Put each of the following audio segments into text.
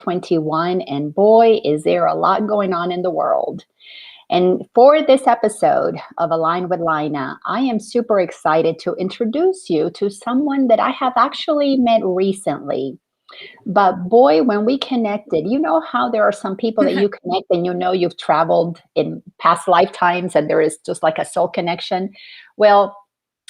2021, and boy, is there a lot going on in the world. And for this episode of Align with Laina, I am super excited to introduce you to someone that I have actually met recently. But boy, when we connected, you know how there are some people that you connect and you know you've traveled in past lifetimes and there is just like a soul connection. Well,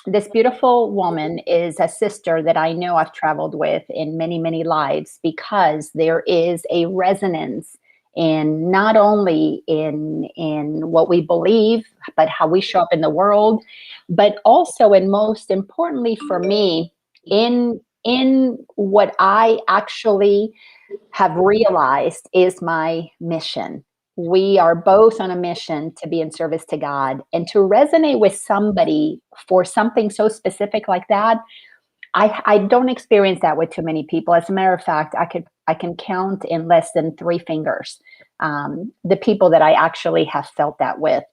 this beautiful woman is a sister that I know I've traveled with in many, many lives because there is a resonance in not only in what we believe, but how we show up in the world, but also and most importantly for me, in what I actually have realized is my mission. We are both on a mission to be in service to God, and to resonate with somebody for something so specific like that. I don't experience that with too many people. As a matter of fact, I can count in less than three fingers the people that I actually have felt that with.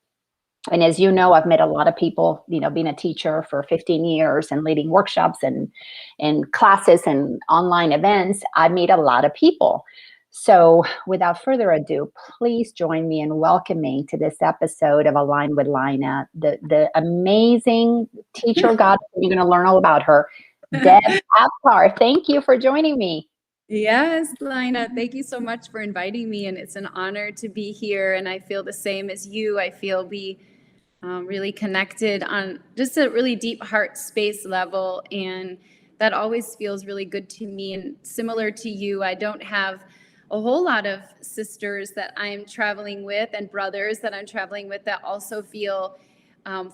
And as you know, I've met a lot of people, you know, being a teacher for 15 years and leading workshops and classes and online events. I meet a lot of people. So without further ado, please join me in welcoming to this episode of Align with Laina, the amazing teacher of God. You're going to learn all about her, Dev Avtar. Thank you for joining me. Yes, Laina, thank you so much for inviting me. And it's an honor to be here. And I feel the same as you. I feel we really connected on just a really deep heart space level. And that always feels really good to me. And similar to you, I don't have a whole lot of sisters that I'm traveling with and brothers that I'm traveling with that also feel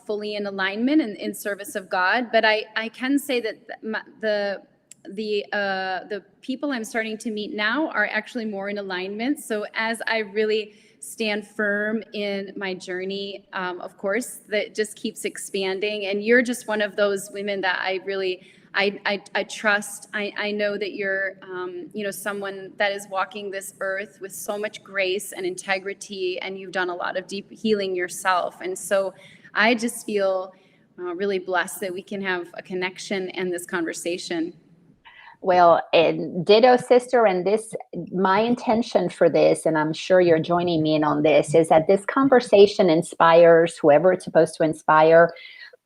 fully in alignment and in service of God. But I can say that the people I'm starting to meet now are actually more in alignment. So as I really stand firm in my journey, of course, that just keeps expanding. And you're just one of those women that I really I trust. I know that you're someone that is walking this earth with so much grace and integrity, and you've done a lot of deep healing yourself. And so I just feel really blessed that we can have a connection and this conversation. Well, and ditto, sister. And this, my intention for this, and I'm sure you're joining me in on this, is that this conversation inspires whoever it's supposed to inspire.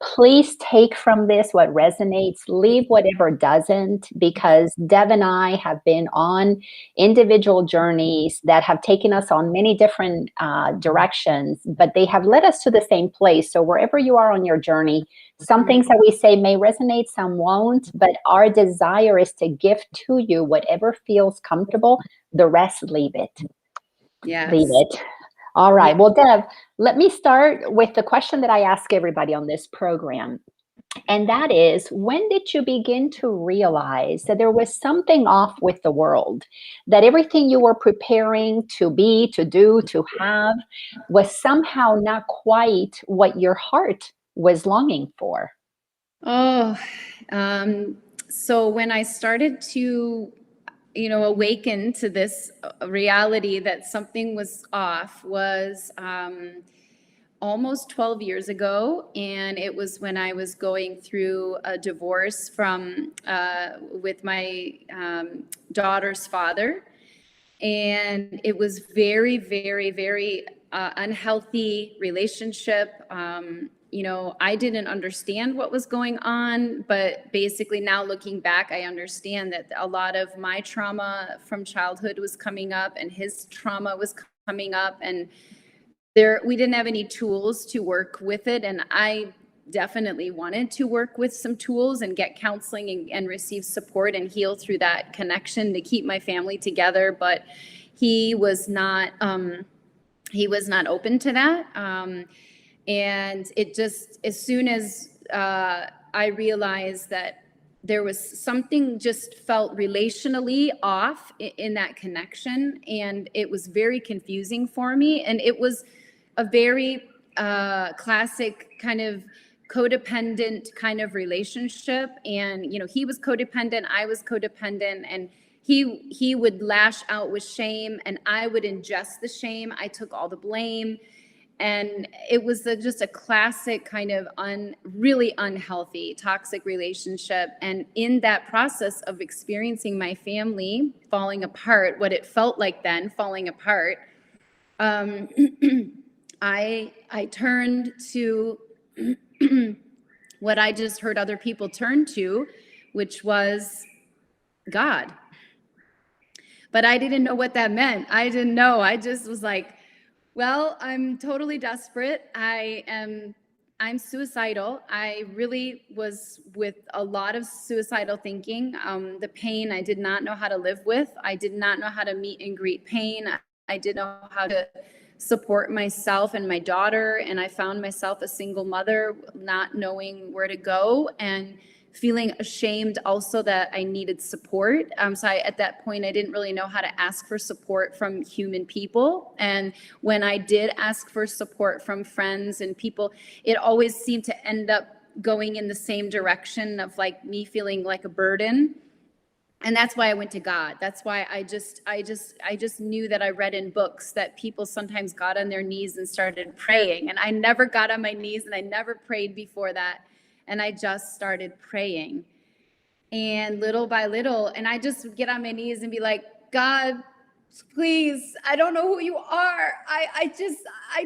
Please take from this what resonates, leave whatever doesn't, because Dev and I have been on individual journeys that have taken us on many different directions, but they have led us to the same place. So wherever you are on your journey, some things that we say may resonate, some won't, but our desire is to give to you whatever feels comfortable. The rest, leave it. Yes. Leave it. All right. Well, Dev, let me start with the question that I ask everybody on this program. And that is, when did you begin to realize that there was something off with the world, that everything you were preparing to be, to do, to have was somehow not quite what your heart was longing for? Oh, so when I started to awaken to this reality that something was off was almost 12 years ago. And it was when I was going through a divorce with my daughter's father. And it was very, very, very unhealthy relationship. I didn't understand what was going on, but basically now looking back, I understand that a lot of my trauma from childhood was coming up and his trauma was coming up, and we didn't have any tools to work with it. And I definitely wanted to work with some tools and get counseling and receive support and heal through that connection to keep my family together. But he was not open to that. And it just, as soon as I realized that there was something just felt relationally off in that connection, and it was very confusing for me. And it was a very classic kind of codependent kind of relationship. And, he was codependent, I was codependent, and he would lash out with shame and I would ingest the shame. I took all the blame. And it was just a classic kind of really unhealthy, toxic relationship. And in that process of experiencing my family falling apart, what it felt like then falling apart, um, I turned to what I just heard other people turn to, which was God. But I didn't know what that meant. I didn't know. I just was like, well, I'm totally desperate. I'm suicidal. I really was with a lot of suicidal thinking. The pain I did not know how to live with. I did not know how to meet and greet pain. I didn't know how to support myself and my daughter. And I found myself a single mother, not knowing where to go and feeling ashamed also that I needed support. At that point, I didn't really know how to ask for support from human people. And when I did ask for support from friends and people, it always seemed to end up going in the same direction of like me feeling like a burden. And that's why I went to God. That's why I just knew that I read in books that people sometimes got on their knees and started praying. And I never got on my knees and I never prayed before that. And I just started praying. And little by little, and I just would get on my knees and be like, God, please, I don't know who you are. I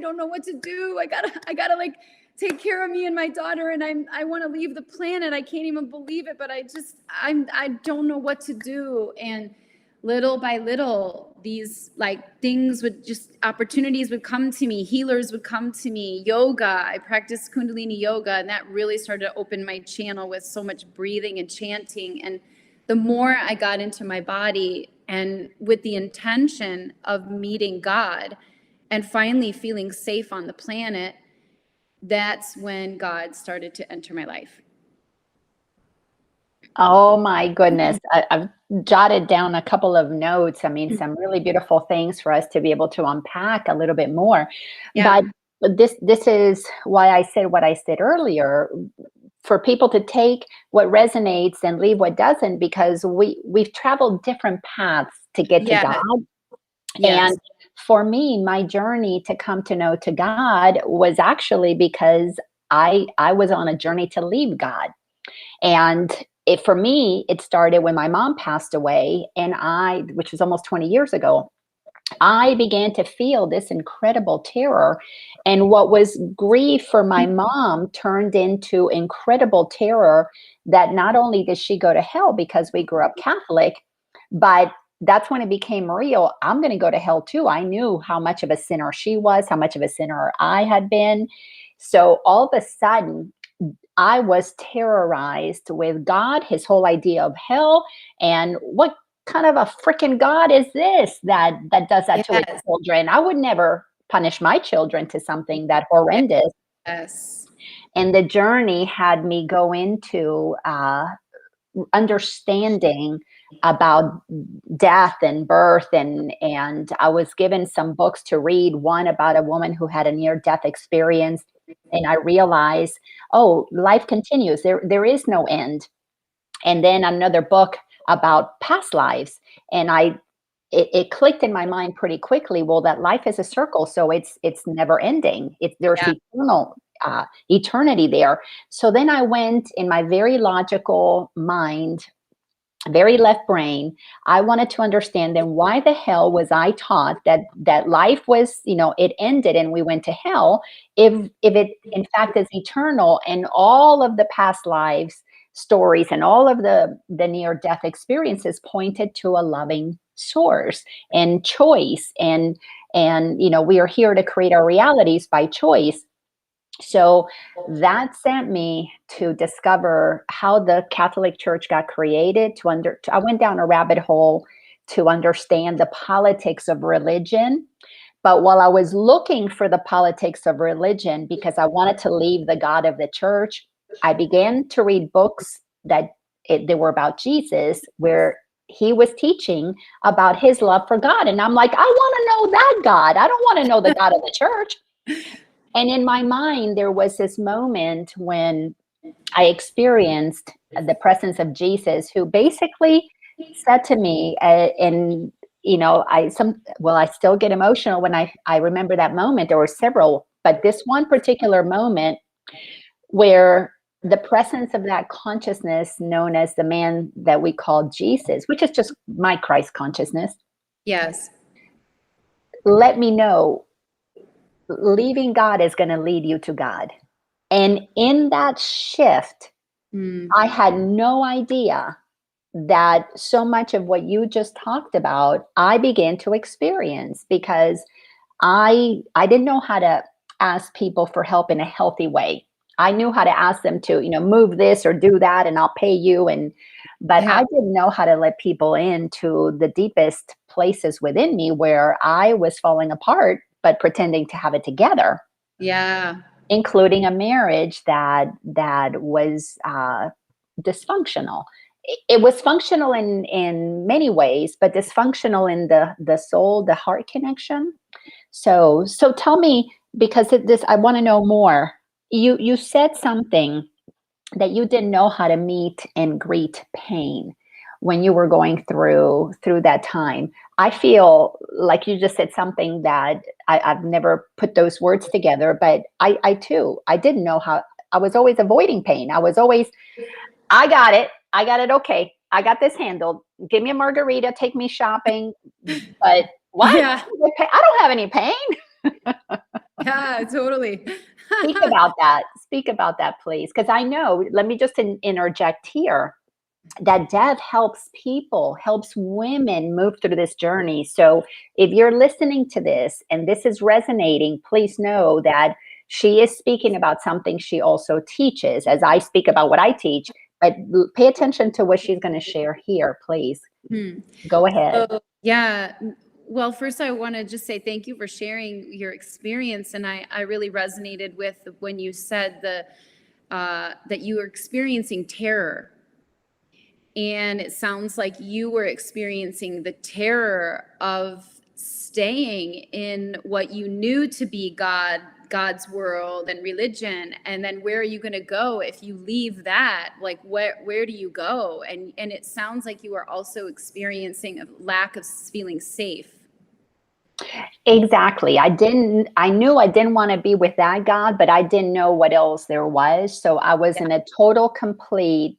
don't know what to do. I gotta like take care of me and my daughter, and I want to leave the planet. I can't even believe it, but I don't know what to do. And little by little, these like things opportunities would come to me, healers would come to me, yoga. I practiced Kundalini yoga, and that really started to open my channel with so much breathing and chanting. And the more I got into my body and with the intention of meeting God and finally feeling safe on the planet, that's when God started to enter my life. Oh my goodness. I've jotted down a couple of notes. I mean, some really beautiful things for us to be able to unpack a little bit more. Yeah. But this is why I said what I said earlier, for people to take what resonates and leave what doesn't, because we've traveled different paths to get to God. Yes. And for me, my journey to come to know to God was actually because I was on a journey to leave God. And for me, it started when my mom passed away, and which was almost 20 years ago, I began to feel this incredible terror. And what was grief for my mom turned into incredible terror that not only did she go to hell because we grew up Catholic, but that's when it became real. I'm going to go to hell too. I knew how much of a sinner she was, how much of a sinner I had been. So all of a sudden, I was terrorized with God, his whole idea of hell, and what kind of a freaking God is this that does that to its children? I would never punish my children to something that horrendous. Yes. And the journey had me go into understanding about death and birth, and I was given some books to read, one about a woman who had a near-death experience, and I realized, oh, life continues. There is no end. And then another book about past lives, and it clicked in my mind pretty quickly. Well, that life is a circle, so it's never ending. There's eternal eternity there. So then I went in my very logical mind, very left brain. I wanted to understand, then why the hell was I taught that life was, it ended and we went to hell, if it in fact is eternal, and all of the past lives stories and all of the near death experiences pointed to a loving source and choice, and we are here to create our realities by choice. So that sent me to discover how the Catholic Church got created. I went down a rabbit hole to understand the politics of religion. But while I was looking for the politics of religion, because I wanted to leave the God of the church, I began to read books they were about Jesus, where he was teaching about his love for God. And I'm like, I want to know that God. I don't want to know the God of the church. And in my mind, there was this moment when I experienced the presence of Jesus, who basically said to me, I still get emotional when I remember that moment. There were several But this one particular moment where the presence of that consciousness known as the man that we call Jesus, which is just my Christ consciousness, Yes. let me know leaving God is going to lead you to God. And in that shift, Mm. I had no idea that so much of what you just talked about, I began to experience because I didn't know how to ask people for help in a healthy way. I knew how to ask them to, move this or do that and I'll pay you but Yeah. I didn't know how to let people into the deepest places within me where I was falling apart but pretending to have it together, Yeah. including a marriage that was dysfunctional. It was functional in many ways, but dysfunctional in the soul, the heart connection. So tell me, because this I want to know more. You said something that you didn't know how to meet and greet pain when you were going through that time. I feel like you just said something that I've never put those words together, but I too, I didn't know how. I was always avoiding pain. I was always, I got it. I got it. Okay. I got this handled. Give me a margarita, take me shopping. But what? Yeah. I don't have any pain. Yeah, totally. Speak about that. Speak about that, please. Because I know, let me just interject here that Dev helps people, helps women move through this journey. So if you're listening to this and this is resonating, please know that she is speaking about something she also teaches, as I speak about what I teach. But pay attention to what she's going to share here, please. Hmm. Go ahead. So, yeah. Well, first, I want to just say thank you for sharing your experience. And I really resonated with when you said that you were experiencing terror. And it sounds like you were experiencing the terror of staying in what you knew to be God's world and religion. And then where are you going to go if you leave that? Like, where do you go? And it sounds like you are also experiencing a lack of feeling safe. Exactly. I knew I didn't want to be with that God, but I didn't know what else there was. So I was Yeah. in a total, complete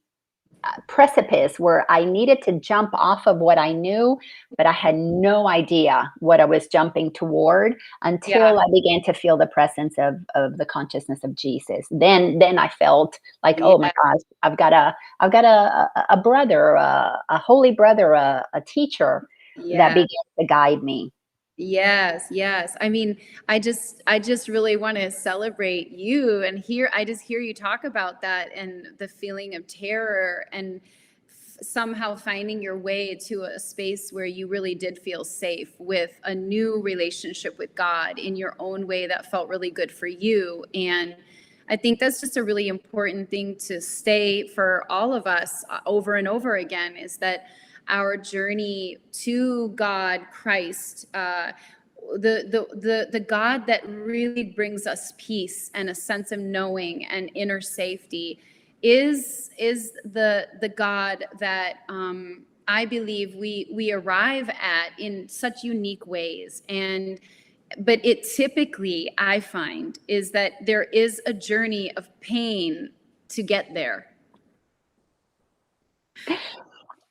precipice where I needed to jump off of what I knew, but I had no idea what I was jumping toward Yeah. until I began to feel the presence of the consciousness of Jesus. Then I felt like, oh my Yeah. gosh, I've got a brother, a holy brother, a teacher that Yeah. began to guide me. Yes, yes. I mean, I just really want to celebrate you and I just hear you talk about that and the feeling of terror and somehow finding your way to a space where you really did feel safe with a new relationship with God in your own way that felt really good for you. And I think that's just a really important thing to stay for all of us over and over again is that our journey to God, Christ, the God that really brings us peace and a sense of knowing and inner safety is the God that I believe we arrive at in such unique ways. And but it typically, I find, is that there is a journey of pain to get there.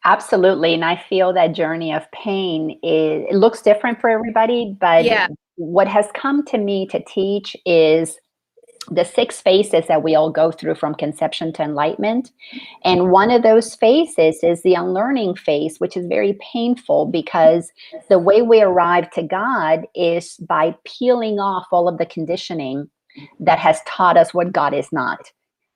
Absolutely. And I feel that journey of pain it looks different for everybody, but Yeah, what has come to me to teach is the 6 phases that we all go through from conception to enlightenment. And one of those phases is the unlearning phase, which is very painful because the way we arrive to God is by peeling off all of the conditioning that has taught us what God is not.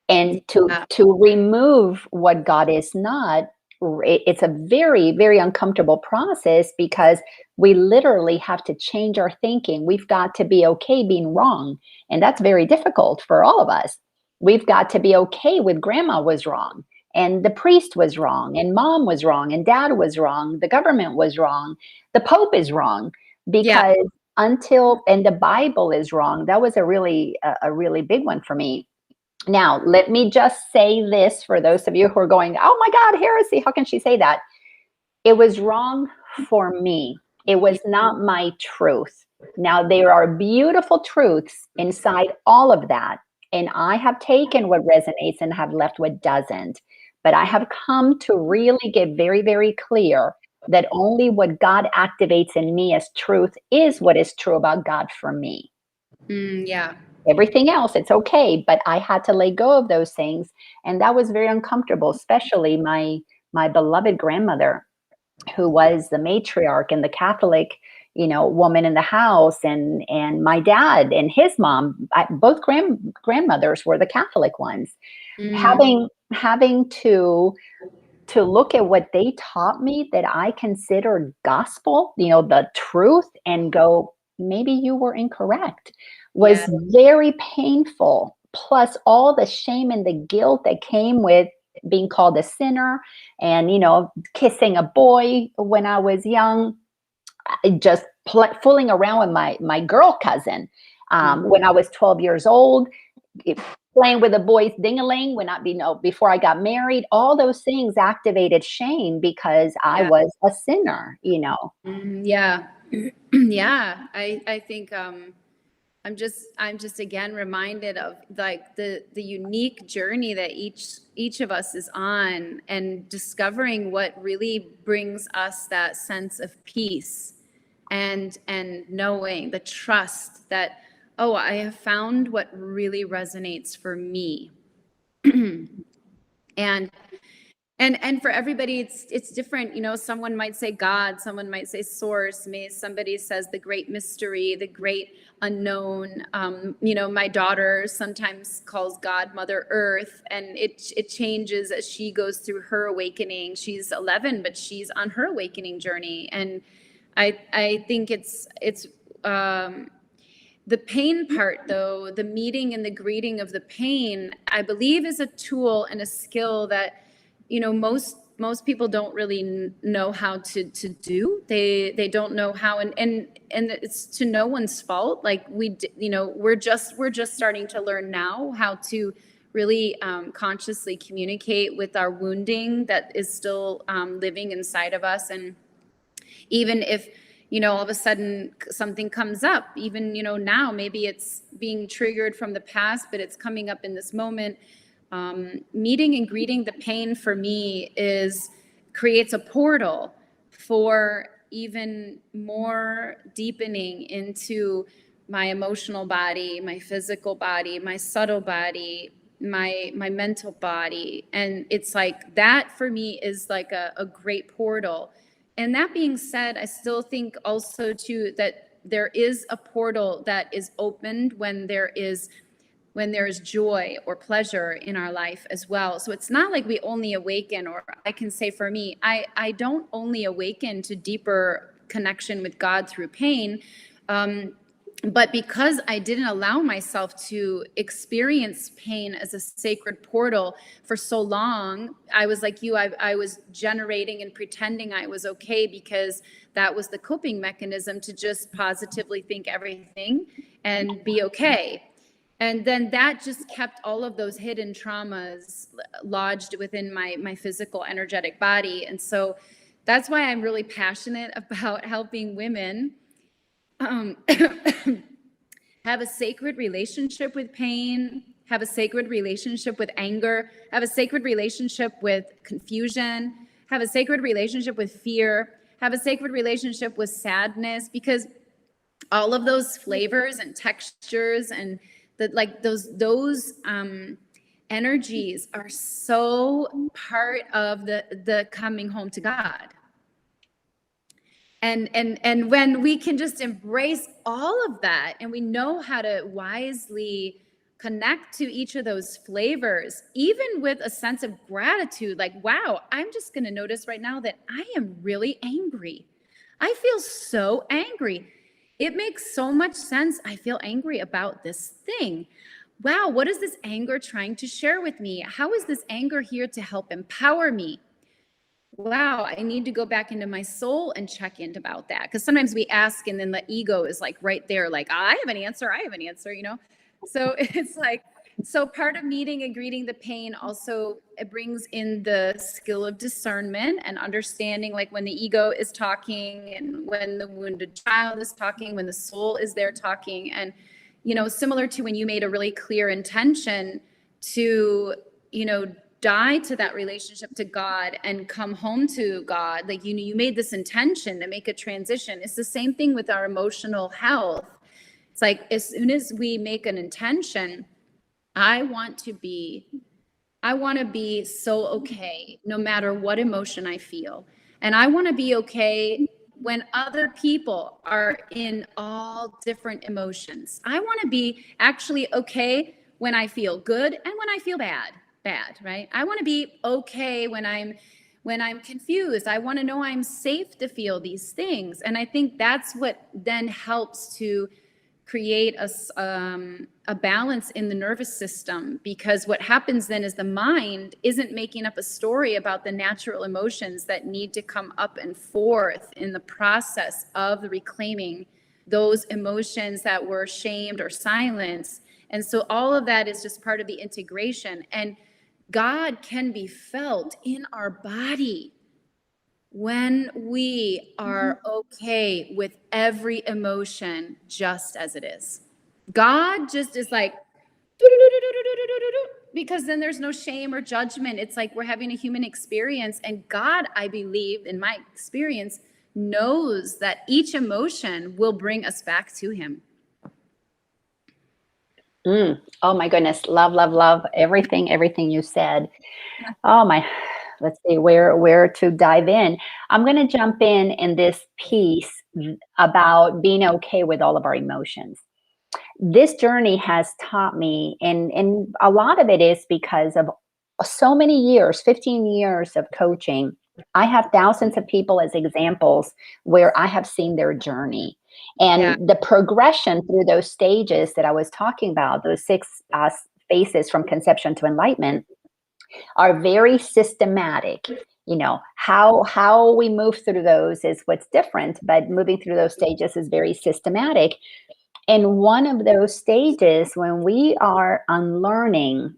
And to yeah, to remove what God is not, it's a very, very uncomfortable process because we literally have to change our thinking. We've got to be okay being wrong. And that's very difficult for all of us. We've got to be okay with grandma was wrong and the priest was wrong and mom was wrong and dad was wrong. The government was wrong. The Pope is wrong yeah. because until, and the Bible is wrong. That was a really big one for me. Now, let me just say this for those of you who are going, oh my God, heresy, how can she say that? It was wrong for me. It was not my truth. Now, there are beautiful truths inside all of that. And I have taken what resonates and have left what doesn't. But I have come to really get very, very clear that only what God activates in me as truth is what is true about God for me. Yeah. Everything else, it's okay, but I had to let go of those things, and that was very uncomfortable, especially my beloved grandmother, who was the matriarch and the Catholic, woman in the house, and my dad and his mom, both grandmothers were the Catholic ones. Mm, Having to look at what they taught me that I considered gospel, the truth, and go, maybe you were incorrect, yeah. was very painful. Plus, all the shame and the guilt that came with being called a sinner and, kissing a boy when I was young, just fooling around with my girl cousin Mm, when I was 12 years old, playing with a boy's ding-a-ling before I got married. All those things activated shame because I yeah. was a sinner. Yeah. Yeah. I think I'm just again reminded of like the unique journey that each of us is on, and discovering what really brings us that sense of peace, and knowing the trust that, oh, I have found what really resonates for me. and and for everybody it's different. Someone might say God, someone might say source, somebody says the great mystery, the great unknown. My daughter sometimes calls God Mother Earth, and it changes as she goes through her awakening. She's 11, but she's on her awakening journey. And I think it's the pain part, though, the meeting and the greeting of the pain, I believe, is a tool and a skill that, most people don't really know how to do. They don't know how, and it's to no one's fault. Like we're just starting to learn now how to really consciously communicate with our wounding that is still living inside of us. And even if all of a sudden something comes up, even now maybe it's being triggered from the past, but it's coming up in this moment. Meeting and greeting the pain for me creates a portal for even more deepening into my emotional body, my physical body, my subtle body, my mental body. And it's like that for me is like a great portal. And that being said, I still think also too that there is a portal that is opened when there is joy or pleasure in our life as well. So it's not like we only awaken, or I can say for me, I don't only awaken to deeper connection with God through pain. But because I didn't allow myself to experience pain as a sacred portal for so long, I was like you, I was generating and pretending I was okay, because that was the coping mechanism, to just positively think everything and be okay. And then that just kept all of those hidden traumas lodged within my physical, energetic body. And so that's why I'm really passionate about helping women um, have a sacred relationship with pain, have a sacred relationship with anger, have a sacred relationship with confusion, have a sacred relationship with fear, have a sacred relationship with sadness, because all of those flavors and textures and those energies are so part of the coming home to God. And when we can just embrace all of that, and we know how to wisely connect to each of those flavors, even with a sense of gratitude, like, wow, I'm just going to notice right now that I am really angry. I feel so angry. It makes so much sense. I feel angry about this thing. Wow, what is this anger trying to share with me? How is this anger here to help empower me? Wow, I need to go back into my soul and check in about that. Because sometimes we ask and then the ego is like right there, like, I have an answer, I have an answer. So it's like, So part of meeting and greeting the pain also, it brings in the skill of discernment and understanding, like when the ego is talking and when the wounded child is talking, when the soul is there talking. And, similar to when you made a really clear intention to, die to that relationship to God and come home to God, like, you made this intention to make a transition. It's the same thing with our emotional health. It's like, as soon as we make an intention, I want to be so okay no matter what emotion I feel. And I want to be okay when other people are in all different emotions. I want to be actually okay when I feel good and when I feel bad, right? I want to be okay when I'm confused. I want to know I'm safe to feel these things. And I think that's what then helps to create a balance in the nervous system, because what happens then is the mind isn't making up a story about the natural emotions that need to come up and forth in the process of reclaiming those emotions that were shamed or silenced. And so all of that is just part of the integration. And God can be felt in our body when we are okay with every emotion just as it is. God just is like, because then there's no shame or judgment. It's like we're having a human experience. And God, I believe, in my experience, knows that each emotion will bring us back to Him. Oh my goodness. Love, love, love everything you said. Oh my, let's see where to dive in. I'm going to jump in this piece about being okay with all of our emotions. This journey has taught me, and a lot of it is because of so many years, 15 years of coaching. I have thousands of people as examples where I have seen their journey Yeah. and the progression through those stages that I was talking about, those six phases from conception to enlightenment, are very systematic. How we move through those is what's different, but moving through those stages is very systematic. And one of those stages, when we are unlearning,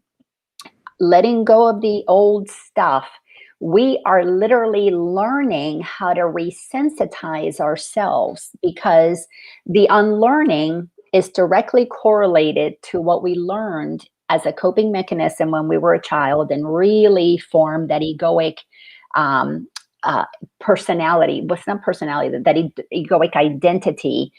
letting go of the old stuff, we are literally learning how to resensitize ourselves, because the unlearning is directly correlated to what we learned as a coping mechanism when we were a child and really formed that egoic um, personality. What's not personality? That egoic identity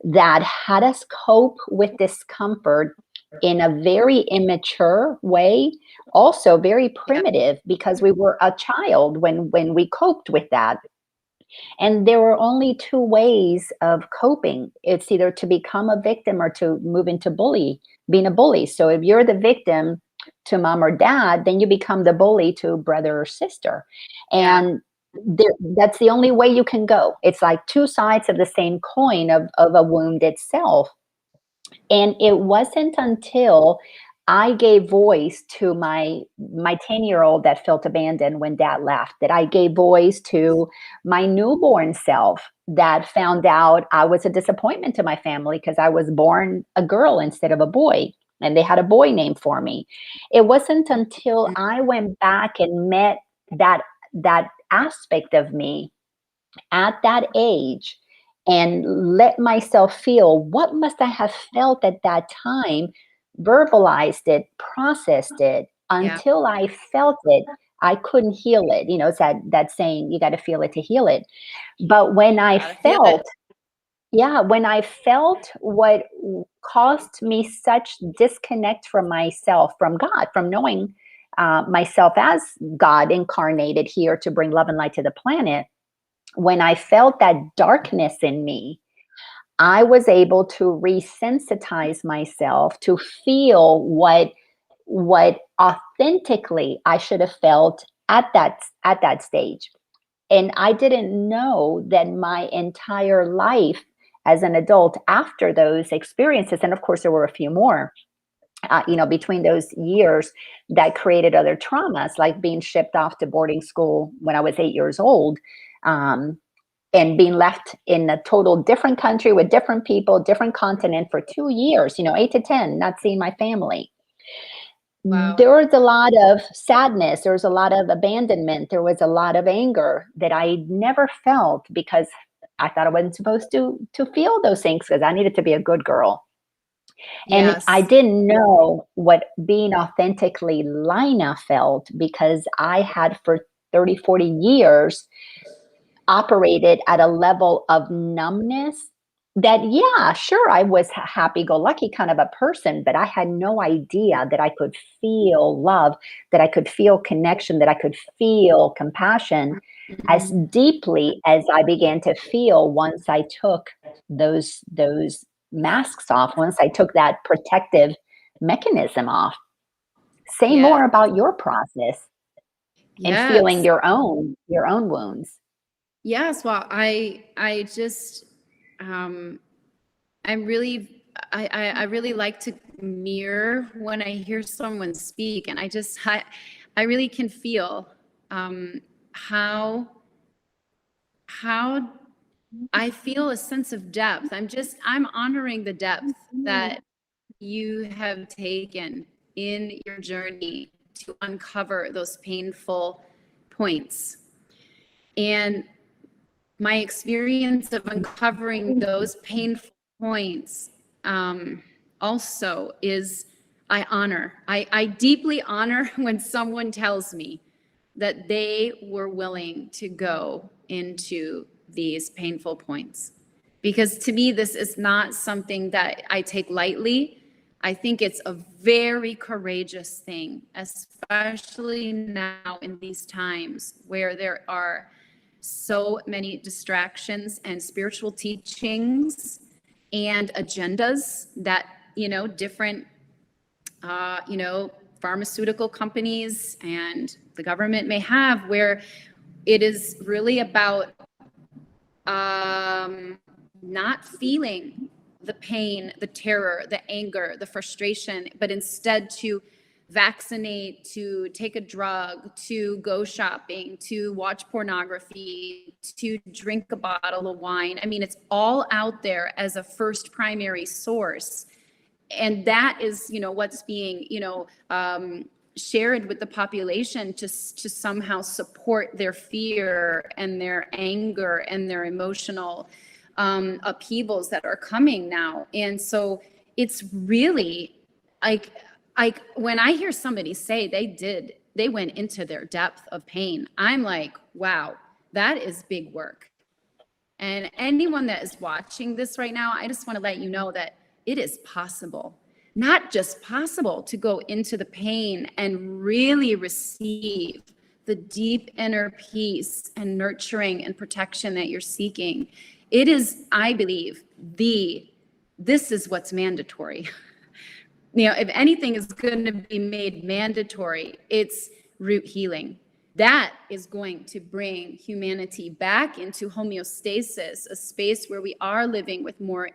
that had us cope with discomfort in a very immature way, also very Yeah. primitive, because we were a child when we coped with that. And there were only two ways of coping. It's either to become a victim or to move into being a bully. So if you're the victim to mom or dad, then you become the bully to brother or sister. Yeah. And that's the only way you can go. It's like two sides of the same coin of a wound itself. And it wasn't until I gave voice to my 10-year-old that felt abandoned when dad left, that I gave voice to my newborn self that found out I was a disappointment to my family because I was born a girl instead of a boy, and they had a boy name for me. It wasn't until I went back and met that aspect of me at that age and let myself feel what must I have felt at that time, verbalized it, processed it Yeah. until I felt it. I couldn't heal it. It's that saying, you got to feel it to heal it. But when I Gotta feel it. felt, yeah, when I felt what caused me such disconnect from myself, from God, from knowing myself as God incarnated here to bring love and light to the planet, when I felt that darkness in me, I was able to resensitize myself to feel what authentically I should have felt at that stage. And I didn't know that my entire life as an adult after those experiences, and of course there were a few more, between those years, that created other traumas, like being shipped off to boarding school when I was 8 years old. Um, and being left in a total different country with different people, different continent for 2 years, 8 to 10, not seeing my family. Wow. There was a lot of sadness, there was a lot of abandonment, there was a lot of anger that I never felt because I thought I wasn't supposed to feel those things because I needed to be a good girl. And I Yes. didn't know what being authentically Lina felt because I had for 30, 40 years operated at a level of numbness that, yeah, sure, I was happy go lucky kind of a person, but I had no idea that I could feel love, that I could feel connection, that I could feel compassion as Mhm. deeply as I began to feel once I took those masks off, once I took that protective mechanism off. Say Yeah. more about your process and feeling Yes. your own wounds. Yes. Well, I just, um, I'm really, I really like to mirror when I hear someone speak, and I really can feel, how, how I feel a sense of depth. I'm honoring the depth that you have taken in your journey to uncover those painful points. And my experience of uncovering those painful points, also is I deeply honor when someone tells me that they were willing to go into these painful points. Because to me, this is not something that I take lightly. I think it's a very courageous thing, especially now in these times where there are so many distractions and spiritual teachings and agendas that, different, pharmaceutical companies and the government may have, where it is really about, not feeling the pain, the terror, the anger, the frustration, but instead to vaccinate, to take a drug, to go shopping, to watch pornography, to drink a bottle of wine. I mean, it's all out there as a first primary source. And that is, what's being, shared with the population to somehow support their fear and their anger and their emotional, upheavals that are coming now. And so it's really like, when I hear somebody say they went into their depth of pain, I'm like, wow, that is big work. And anyone that is watching this right now, I just want to let you know that it is possible, not just possible, to go into the pain and really receive the deep inner peace and nurturing and protection that you're seeking. It is, I believe, this is what's mandatory. If anything is going to be made mandatory, it's root healing. That is going to bring humanity back into homeostasis, a space where we are living with more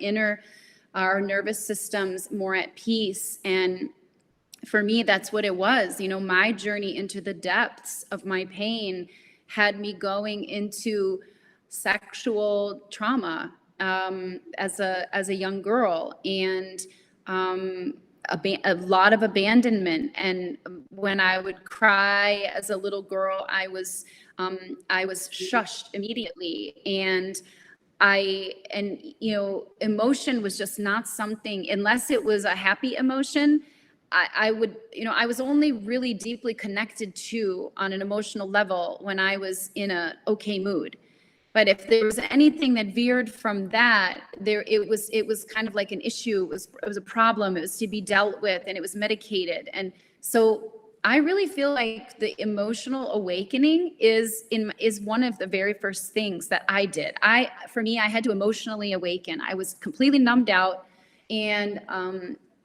our nervous systems more at peace. And for me, that's what it was. My journey into the depths of my pain had me going into sexual trauma, as a young girl, and, a lot of abandonment. And when I would cry as a little girl, I was shushed immediately. And emotion was just not something, unless it was a happy emotion. I would, I was only really deeply connected to on an emotional level when I was in a okay mood. But if there was anything that veered from that, it was kind of like an issue. It was a problem. It was to be dealt with, and it was medicated. And so I really feel like the emotional awakening is one of the very first things that I did. For me, I had to emotionally awaken. I was completely numbed out, and,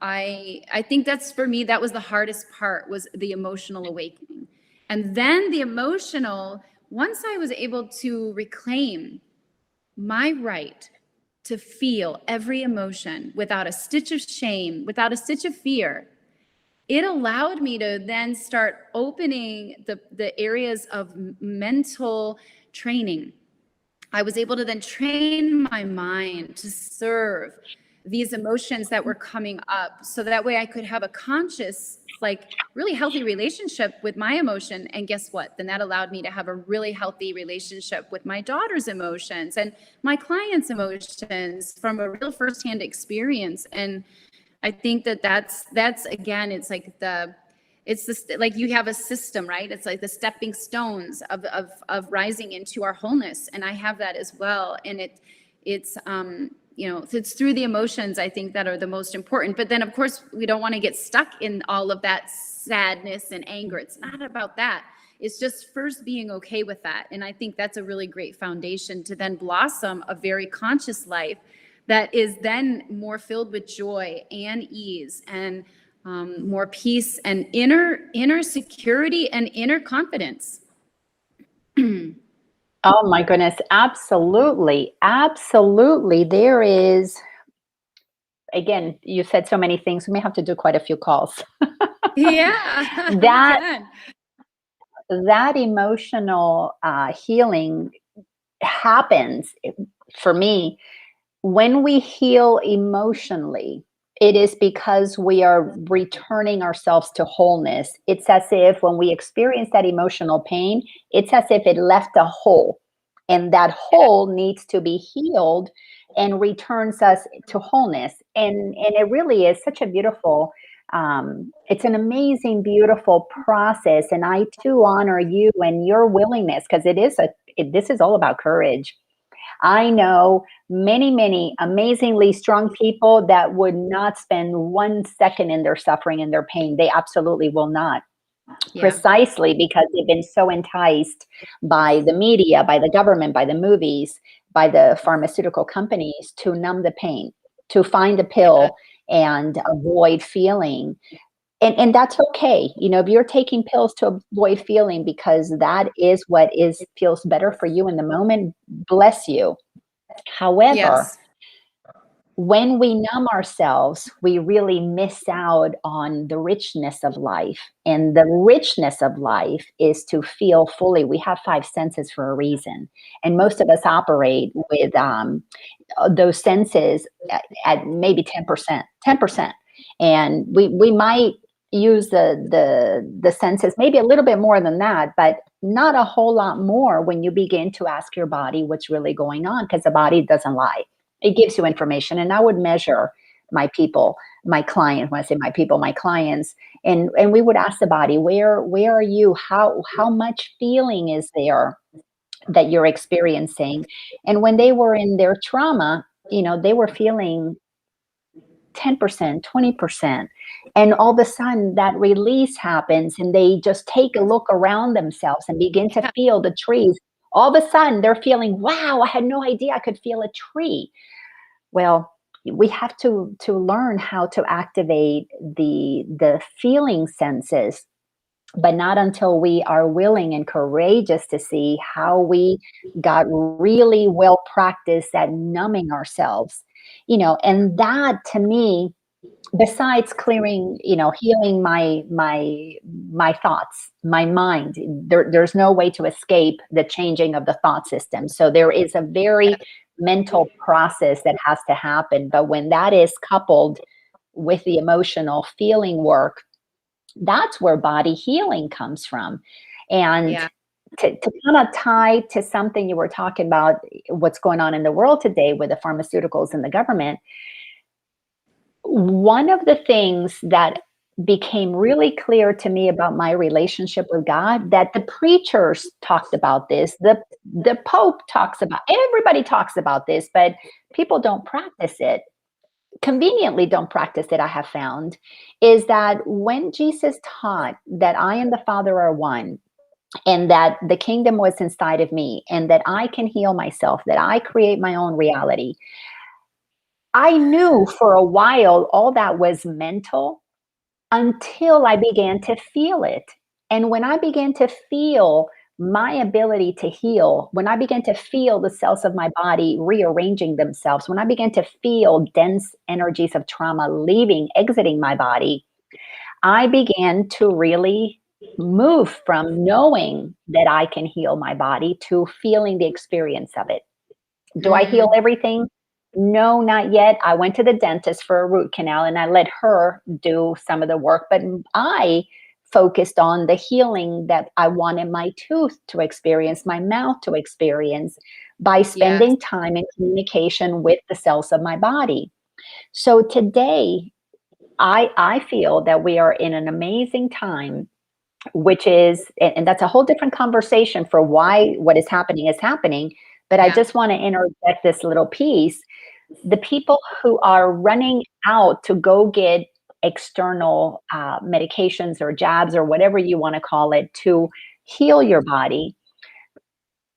I think that's, for me, that was the hardest part, was the emotional awakening. And then once I was able to reclaim my right to feel every emotion without a stitch of shame, without a stitch of fear, it allowed me to then start opening the areas of mental training. I was able to then train my mind to serve these emotions that were coming up, so that way I could have a conscious, like, really healthy relationship with my emotion. And guess what? Then that allowed me to have a really healthy relationship with my daughter's emotions and my clients' emotions from a real firsthand experience. And I think that that's again, it's like it's this, like, you have a system, right? It's like the stepping stones of rising into our wholeness. And I have that as well. And it's it's through the emotions, I think, that are the most important. But then, of course, we don't want to get stuck in all of that sadness and anger. It's not about that. It's just first being okay with that. And I think that's a really great foundation to then blossom a very conscious life that is then more filled with joy and ease and more peace and inner security and inner confidence. Oh my goodness, absolutely. Absolutely. There is, again, you said so many things. We may have to do quite a few calls. Yeah, we That can. that emotional healing happens for me when we heal emotionally. It is because we are returning ourselves to wholeness. It's as if when we experience that emotional pain, it's as if it left a hole, and that hole needs to be healed and returns us to wholeness. And it really is such a beautiful, it's an amazing, beautiful process. And I too honor you and your willingness, because this is all about courage. I know many, many amazingly strong people that would not spend 1 second in their suffering and their pain. They absolutely will not, Yeah. precisely because they've been so enticed by the media, by the government, by the movies, by the pharmaceutical companies to numb the pain, to find a Yeah. pill and avoid feeling. And that's okay. If you're taking pills to avoid feeling because that is what is feels better for you in the moment, bless you. However, Yes. when we numb ourselves, we really miss out on the richness of life. And the richness of life is to feel fully. We have five senses for a reason. And most of us operate with those senses at maybe 10%, 10%. And we might use the senses maybe a little bit more than that, but not a whole lot more when you begin to ask your body what's really going on, because the body doesn't lie. It gives you information. And I would measure my people, my clients, when I say my people, my clients, and we would ask the body, where are you? How much feeling is there that you're experiencing? And when they were in their trauma, they were feeling 10%, 20%. And all of a sudden that release happens and they just take a look around themselves and begin to Yeah. feel the trees. All of a sudden they're feeling, wow, I had no idea I could feel a tree. Well, we have to learn how to activate the feeling senses, but not until we are willing and courageous to see how we got really well practiced at numbing ourselves. And that to me, besides clearing, healing my thoughts, my mind, there's no way to escape the changing of the thought system. So there is a very mental process that has to happen. But when that is coupled with the emotional feeling work, that's where body healing comes from. And Yeah. to kind of tie to something you were talking about, what's going on in the world today with the pharmaceuticals and the government, one of the things that became really clear to me about my relationship with God, that the preachers talked about this, the Pope talks about, everybody talks about this, but people don't practice it. Conveniently don't practice it, I have found, is that when Jesus taught that I and the Father are one, and that the kingdom was inside of me, and that I can heal myself, that I create my own reality, I knew for a while all that was mental until I began to feel it. And when I began to feel my ability to heal, when I began to feel the cells of my body rearranging themselves, when I began to feel dense energies of trauma leaving, exiting my body, I began to really move from knowing that I can heal my body to feeling the experience of it. Do I heal Mm. everything? No, not yet. I went to the dentist for a root canal and I let her do some of the work, but I focused on the healing that I wanted my tooth to experience, my mouth to experience by Yes. spending time in communication with the cells of my body. So today, I feel that we are in an amazing time, which is, and that's a whole different conversation for why what is happening. But I Yeah. just want to interject this little piece. The people who are running out to go get external medications or jabs or whatever you want to call it to heal your body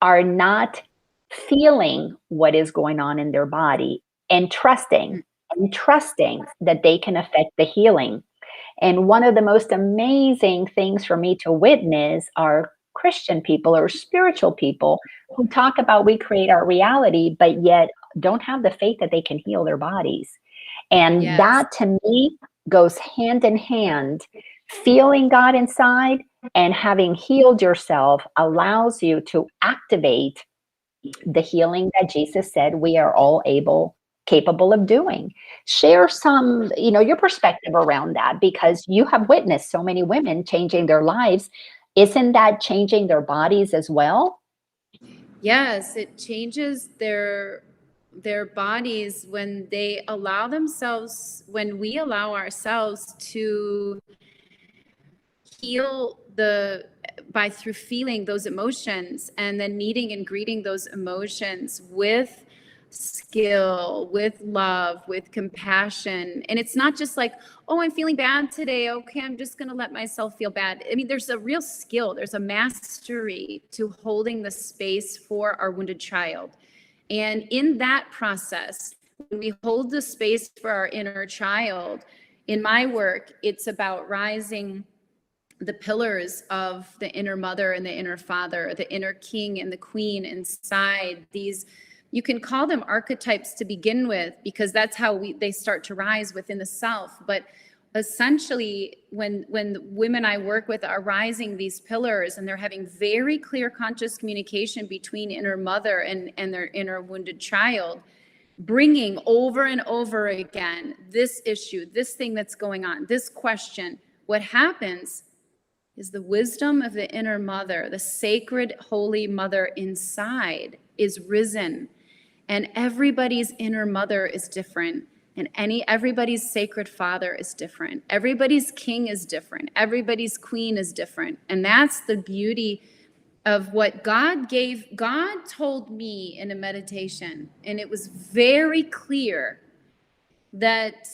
are not feeling what is going on in their body and trusting that they can affect the healing. And one of the most amazing things for me to witness are Christian people or spiritual people who talk about we create our reality, but yet don't have the faith that they can heal their bodies. And Yes. that to me goes hand in hand. Feeling God inside and having healed yourself allows you to activate the healing that Jesus said we are all capable of doing. Share some, your perspective around that because you have witnessed so many women changing their lives. Isn't that changing their bodies as well? Yes, it changes their bodies when they allow themselves, when we allow ourselves to heal the by through feeling those emotions and then meeting and greeting those emotions with skill, with love, with compassion. And it's not just like, oh, I'm feeling bad today, okay, I'm just going to let myself feel bad. I mean, there's a real skill, there's a mastery to holding the space for our wounded child. And in that process, when we hold the space for our inner child, in my work, it's about rising the pillars of the inner mother and the inner father, the inner king and the queen inside. These, you can call them archetypes to begin with, because that's how they start to rise within the self. But essentially, when the women I work with are rising these pillars and they're having very clear conscious communication between inner mother and their inner wounded child, bringing over and over again this issue, this thing that's going on, this question, what happens is the wisdom of the inner mother, the sacred holy mother inside is risen. And everybody's inner mother is different. And everybody's sacred father is different. Everybody's king is different. Everybody's queen is different. And that's the beauty of what God gave. God told me in a meditation, and it was very clear that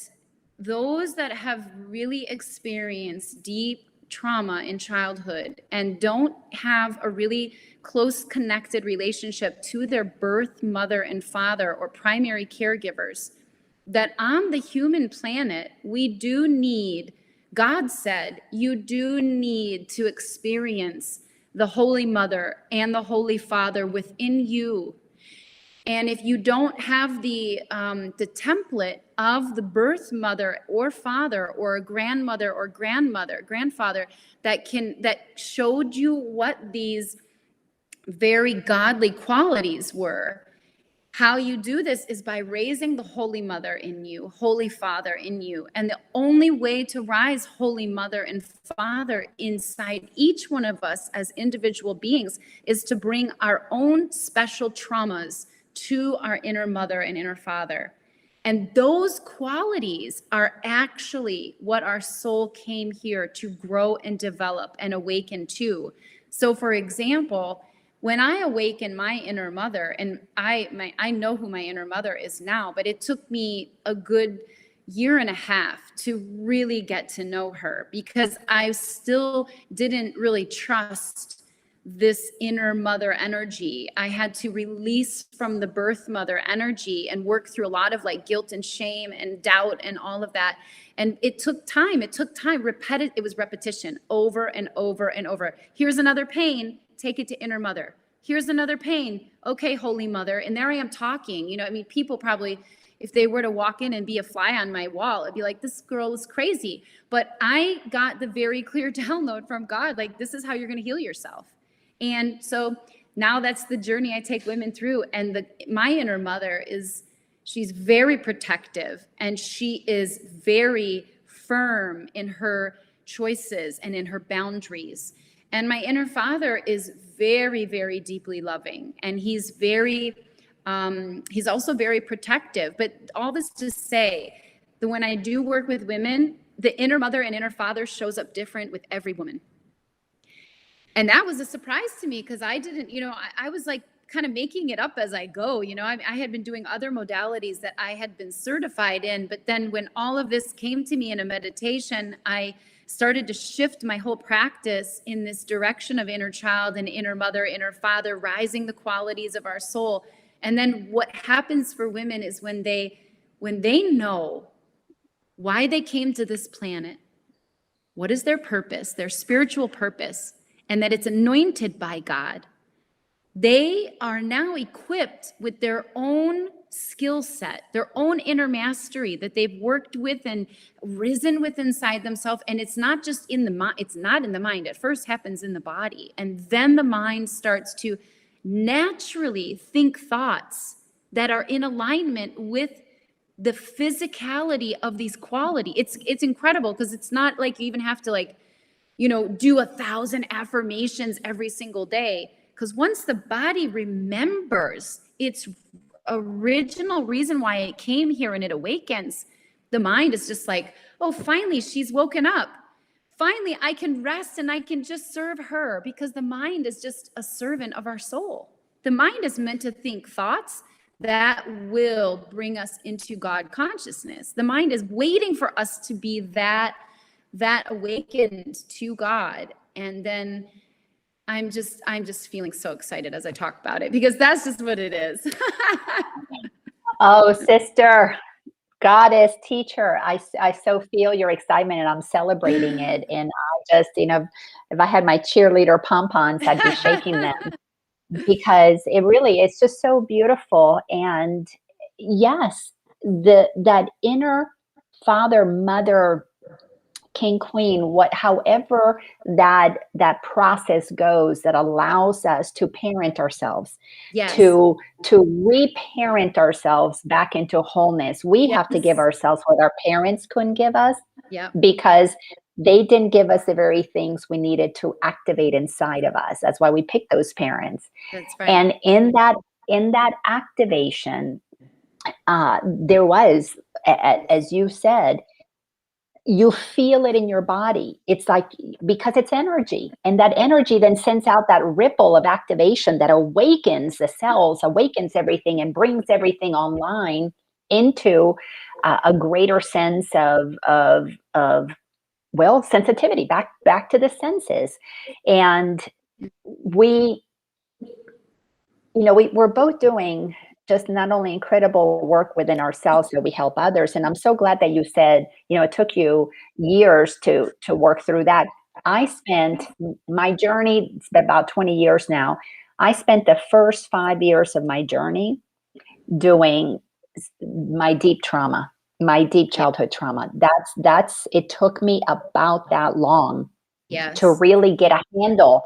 those that have really experienced deep trauma in childhood and don't have a really close connected relationship to their birth mother and father or primary caregivers, that on the human planet, we do need, God said, you do need to experience the Holy Mother and the Holy Father within you. And if you don't have the template of the birth mother or father or a grandmother or grandfather that showed you what these very godly qualities were, how you do this is by raising the Holy Mother in you, Holy Father in you. And the only way to rise Holy Mother and Father inside each one of us as individual beings is to bring our own special traumas to our inner mother and inner father. And those qualities are actually what our soul came here to grow and develop and awaken to. So, for example, when I awaken my inner mother, and I know who my inner mother is now, but it took me a good year and a half to really get to know her because I still didn't really trust this inner mother energy. I had to release from the birth mother energy and work through a lot of like guilt and shame and doubt and all of that. And it took time. It was repetition over and over and over. Here's another pain. Take it to inner mother. Here's another pain. Okay, Holy Mother. And there I am talking. I mean, people probably, if they were to walk in and be a fly on my wall, it'd be like, this girl is crazy. But I got the very clear download from God, like, this is how you're going to heal yourself. And so now that's the journey I take women through. And my inner mother is She's very protective, and she is very firm in her choices and in her boundaries. And my inner father is very, very deeply loving, and he's also very protective. But all this to say that when I do work with women, the inner mother and inner father shows up different with every woman. And that was a surprise to me, because I didn't, I was like kind of making it up as I go. I had been doing other modalities that I had been certified in. But then when all of this came to me in a meditation, I started to shift my whole practice in this direction of inner child and inner mother, inner father, rising the qualities of our soul. And then what happens for women is when they know why they came to this planet, what is their purpose, their spiritual purpose, and that it's anointed by God, they are now equipped with their own skill set, their own inner mastery that they've worked with and risen with inside themselves. And it's not just in the mind, it's not in the mind. It first happens in the body. And then the mind starts to naturally think thoughts that are in alignment with the physicality of these qualities. It's incredible, because it's not like you even have to do 1,000 affirmations every single day. Because once the body remembers its original reason why it came here and it awakens, the mind is just like, oh, finally, she's woken up. Finally, I can rest and I can just serve her, because the mind is just a servant of our soul. The mind is meant to think thoughts that will bring us into God consciousness. The mind is waiting for us to be that awakened to God. And then I'm just feeling so excited as I talk about it, because that's just what it is. Oh, sister, goddess, teacher, I so feel your excitement, and I'm celebrating it. And I just, if I had my cheerleader pom-poms, I'd be shaking them, because it's just so beautiful. And yes, that inner father, mother, king, queen, however that process goes, that allows us to parent ourselves, Yes. to reparent ourselves back into wholeness. We have to give ourselves what our parents couldn't give us, because they didn't give us the very things we needed to activate inside of us. That's why we picked those parents. That's right. And in that activation, there was, as you said, you feel it in your body. It's like, because it's energy, and that energy then sends out that ripple of activation that awakens the cells, awakens everything, and brings everything online into a greater sense of sensitivity, back to the senses. And we're both doing just not only incredible work within ourselves, but we help others. And I'm so glad that you said, it took you years to work through that. I spent my journey, it's been about 20 years now. I spent the first 5 years of my journey doing my deep trauma, my deep childhood trauma. It took me about that long to really get a handle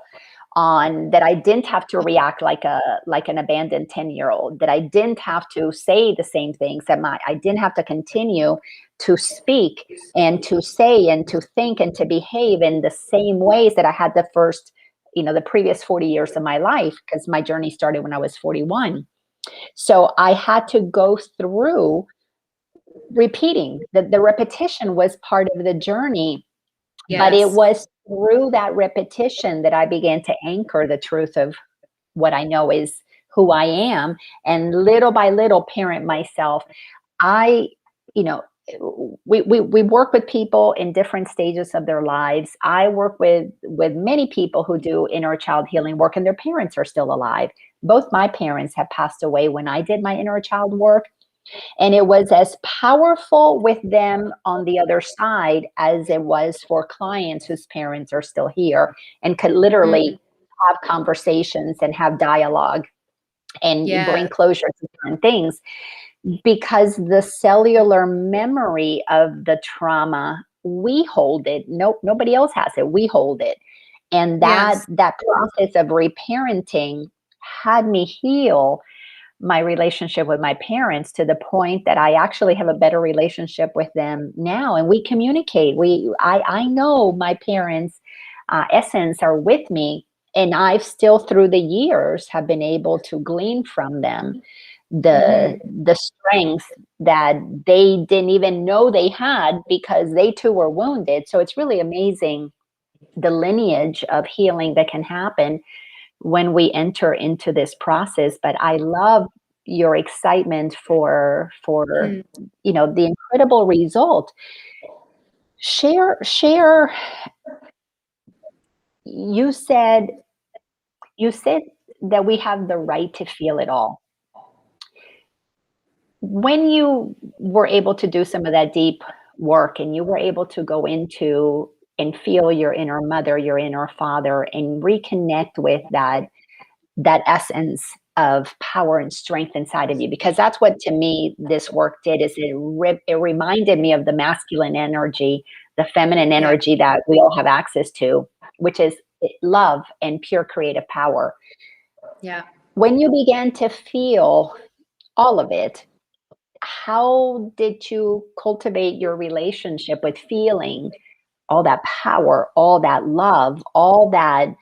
on that. I didn't have to react like an abandoned 10-year-old, that I didn't have to say the same things, I didn't have to continue to speak and to say and to think and to behave in the same ways that I had the previous 40 years of my life, because my journey started when I was 41. So I had to go through repeating. The repetition was part of the journey. But it was through that repetition that I began to anchor the truth of what I know is who I am, and little by little parent myself. We work with people in different stages of their lives. I work with many people who do inner child healing work, and their parents are still alive. Both my parents have passed away when I did my inner child work. And it was as powerful with them on the other side as it was for clients whose parents are still here and could literally have conversations and have dialogue and bring closure to certain things, because the cellular memory of the trauma, we hold it. Nobody else has it. We hold it. And that process of reparenting had me heal my relationship with my parents to the point that I actually have a better relationship with them now, and we communicate. I know my parents' essence are with me, and I've still through the years have been able to glean from them the strength that they didn't even know they had because they too were wounded. So it's really amazing the lineage of healing that can happen when we enter into this process. But I love your excitement for Mm. the incredible result. Share. You said you said that we have the right to feel it all. When you were able to do some of that deep work and you were able to go into and feel your inner mother, your inner father, and reconnect with that essence of power and strength inside of you, because that's what to me this work did, is it reminded me of the masculine energy, the feminine Yeah. energy that we all have access to, which is love and pure creative power. Yeah. When you began to feel all of it, how did you cultivate your relationship with feeling all that power, all that love, all that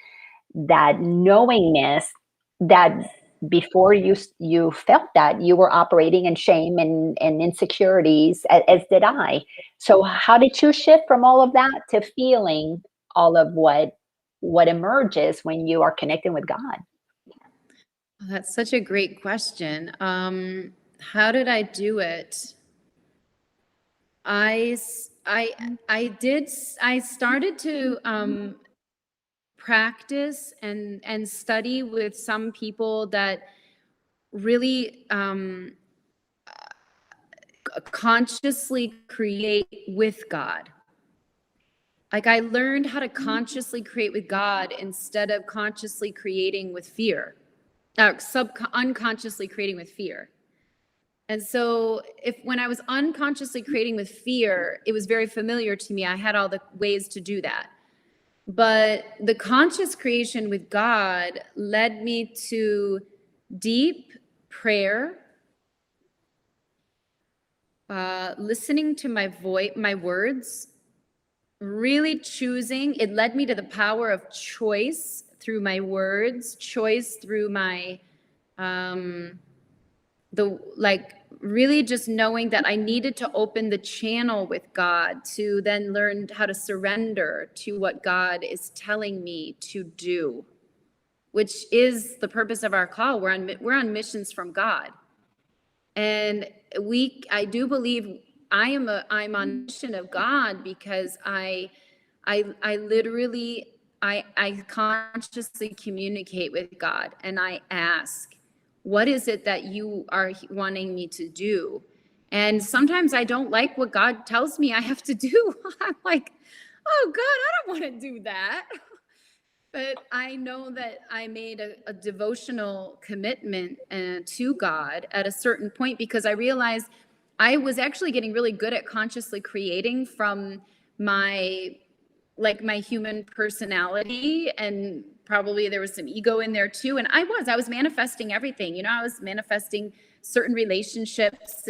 knowingness that before you felt that you were operating in shame and insecurities, as did I. So how did you shift from all of that to feeling all of what emerges when you are connecting with God? Oh, that's such a great question. How did I do it? I s- I started to practice and study with some people that really consciously create with God. Like I learned how to consciously create with God instead of consciously creating with fear, or unconsciously creating with fear. And so if when I was unconsciously creating with fear, it was very familiar to me. I had all the ways to do that. But the conscious creation with God led me to deep prayer, listening to my voice, my words, really choosing. It led me to the power of choice through my words, choice through my the like really just knowing that I needed to open the channel with God to then learn how to surrender to what God is telling me to do, which is the purpose of our call. We're on missions from God. And I do believe I'm on mission of God because I literally I consciously communicate with God and I ask, what is it that you are wanting me to do? And sometimes I don't like what God tells me I have to do. I'm like, oh God, I don't want to do that. But I know that I made a devotional commitment to God at a certain point because I realized I was actually getting really good at consciously creating from my my human personality, and probably there was some ego in there too. And I was manifesting everything. I was manifesting certain relationships.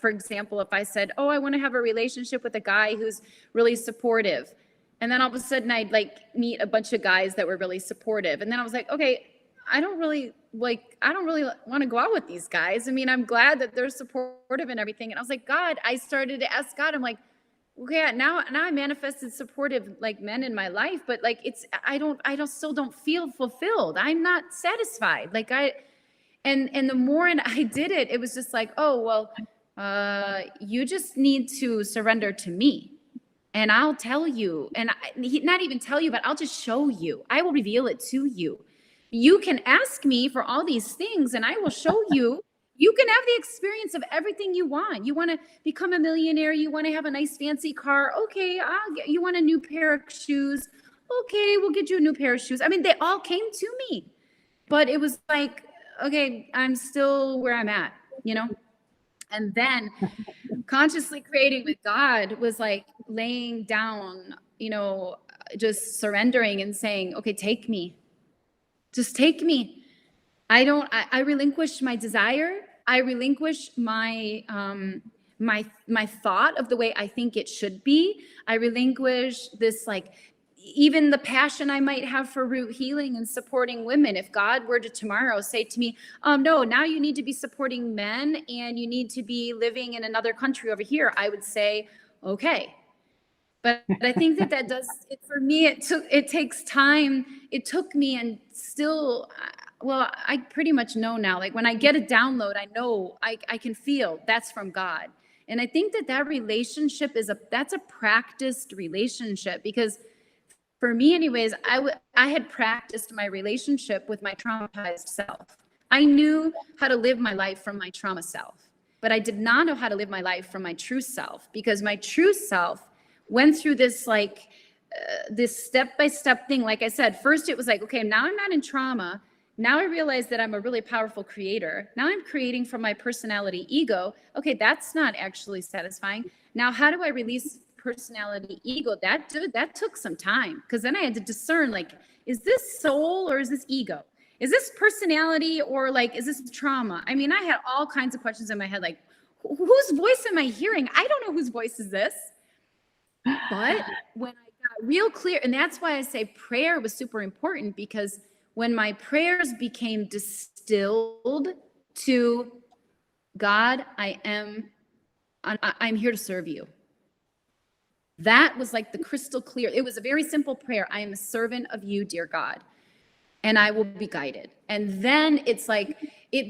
For example, if I said, oh, I want to have a relationship with a guy who's really supportive, and then all of a sudden I'd meet a bunch of guys that were really supportive. And then I was like, okay, I don't really want to go out with these guys. I mean, I'm glad that they're supportive and everything. And I was like, God, I started to ask God, I'm like, okay, now I manifested supportive men in my life, but I don't still don't feel fulfilled. I'm not satisfied. And the more and I did it, it was just like, oh, well, you just need to surrender to me. And I'll tell you, and not even tell you, but I'll just show you. I will reveal it to you. You can ask me for all these things, and I will show you. You can have the experience of everything you want. You want to become a millionaire. You want to have a nice fancy car. Okay, you want a new pair of shoes. Okay, we'll get you a new pair of shoes. I mean, they all came to me, but it was like, okay, I'm still where I'm at, you know? And then consciously creating with God was like laying down, just surrendering and saying, okay, take me, just take me. I relinquish my desire. I relinquish my thought of the way I think it should be. I relinquish this, like, even the passion I might have for root healing and supporting women. If God were to tomorrow say to me, no, now you need to be supporting men and you need to be living in another country over here, I would say, okay. But I think that does it for me. It takes time. It took me, and still, well, I pretty much know now. Like when I get a download, I know I can feel that's from God. And I think that relationship that's a practiced relationship, because for me anyways, I had practiced my relationship with my traumatized self. I knew how to live my life from my trauma self, but I did not know how to live my life from my true self, because my true self went through this, like, this step-by-step thing. Like I said, first it was like, okay, now I'm not in trauma. Now I realize that I'm a really powerful creator. Now I'm creating from my personality ego. Okay, that's not actually satisfying. Now, how do I release personality ego? That took some time, because then I had to discern, like, is this soul or is this ego? Is this personality, or like, is this trauma? I mean, I had all kinds of questions in my head, like, whose voice am I hearing? I don't know whose voice is this. But when I got real clear, and that's why I say prayer was super important, because when my prayers became distilled to God, I'm here to serve you. That was like the crystal clear. It was a very simple prayer. I am a servant of you, dear God, and I will be guided. And then it's like, it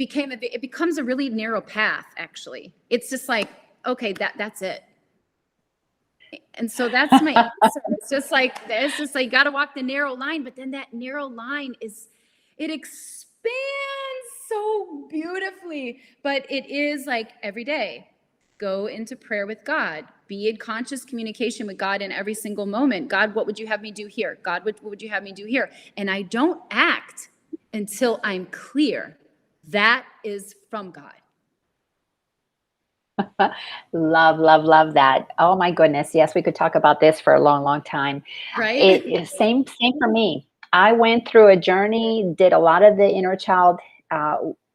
becomes a really narrow path, actually. It's just like, okay, that's it. And so that's my answer. It's just like, you got to walk the narrow line, but then that narrow line it expands so beautifully. But it is like every day, go into prayer with God, be in conscious communication with God in every single moment. God, what would you have me do here? God, what would you have me do here? And I don't act until I'm clear. That is from God. Love, love, love that. Oh my goodness. Yes, we could talk about this for a long, long time. Right? Same for me. I went through a journey, did a lot of the inner child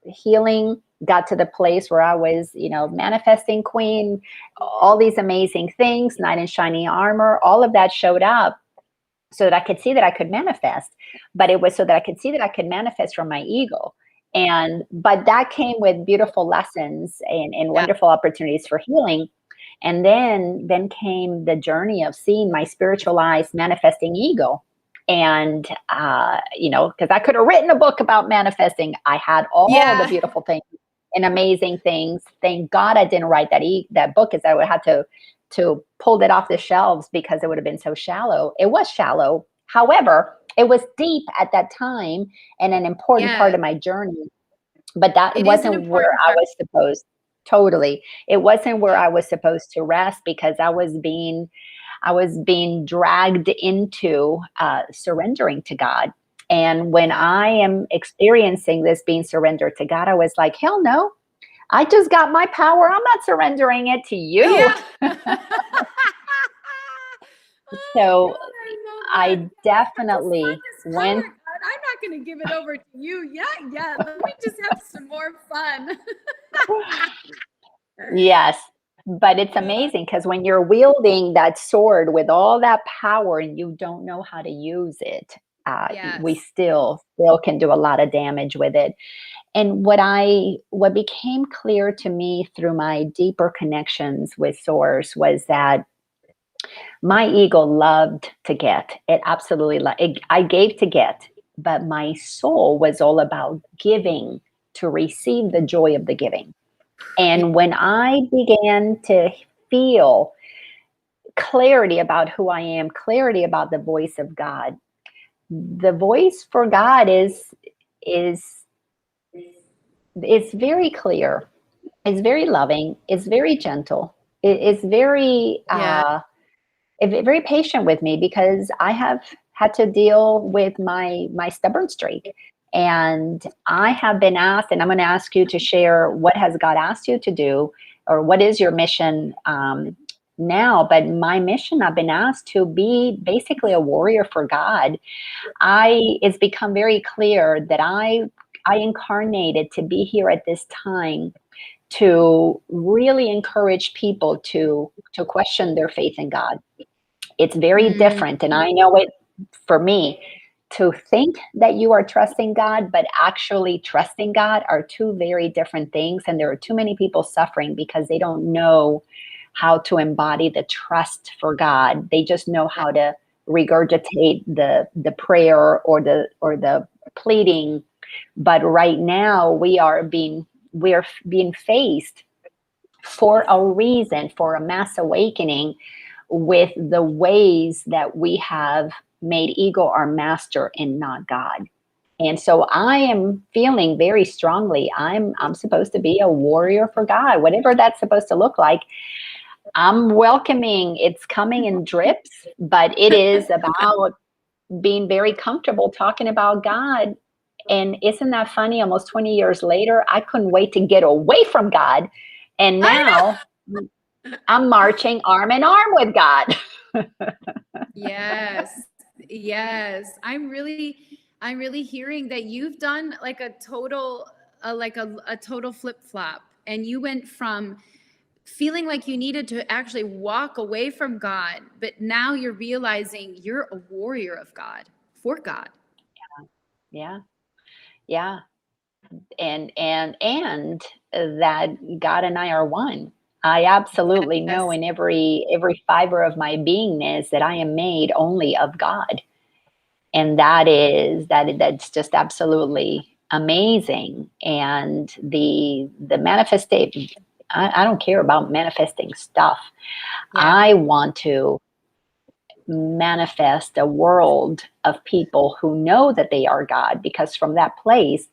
healing, got to the place where I was, manifesting queen, all these amazing things, knight in shining armor, all of that showed up so that I could see that I could manifest. But it was so that I could see that I could manifest from my ego. But that came with beautiful lessons and wonderful opportunities for healing. And then came the journey of seeing my spiritualized manifesting ego. And, because I could have written a book about manifesting. I had all the beautiful things and amazing things. Thank God I didn't write that book, because I would have to pull it off the shelves, because it would have been so shallow. It was shallow. However, it was deep at that time and an important part of my journey. But that wasn't where I was supposed. Totally. It wasn't where I was supposed to rest, because I was being dragged into surrendering to God. And when I am experiencing this being surrendered to God, I was like, hell no, I just got my power. I'm not surrendering it to you. Yeah. So I definitely went. I'm not going to give it over to you yet. Yeah, let me just have some more fun. Yes. But it's amazing, because when you're wielding that sword with all that power and you don't know how to use it, we still can do a lot of damage with it. And what became clear to me through my deeper connections with Source was that my ego loved to get. It absolutely loved. I gave to get, but my soul was all about giving to receive the joy of the giving. And when I began to feel clarity about who I am, clarity about the voice of God, the voice for God is very clear. It's very loving. It's very gentle. It's very very patient with me, because I have had to deal with my stubborn streak. And I have been asked, and I'm going to ask you to share, what has God asked you to do, or what is your mission now? But my mission, I've been asked to be basically a warrior for God. It's become very clear that I incarnated to be here at this time to really encourage people to question their faith in God. It's very Mm, different, and I know it for me. To think that you are trusting God, but actually trusting God are two very different things. And there are too many people suffering because they don't know how to embody the trust for God. They just know yeah. how to regurgitate the prayer or the pleading. But right now we're being faced for a reason, for a mass awakening, with the ways that we have made ego our master and not God. And so I am feeling very strongly I'm supposed to be a warrior for God, whatever that's supposed to look like. I'm welcoming it's coming in drips, but it is about being very comfortable talking about God. And isn't that funny? Almost 20 years later, I couldn't wait to get away from God. And I now I'm marching arm in arm with God. Yes. Yes. I'm really hearing that you've done like a total a total flip-flop, and you went from feeling like you needed to actually walk away from God, but now you're realizing you're a warrior of God, for God. Yeah. Yeah. And that God and I are one. I absolutely know Yes. in every fiber of my beingness that I am made only of God. And that's just absolutely amazing. And the manifestation, I don't care about manifesting stuff. Yeah. I want to manifest a world of people who know that they are God, because from that place,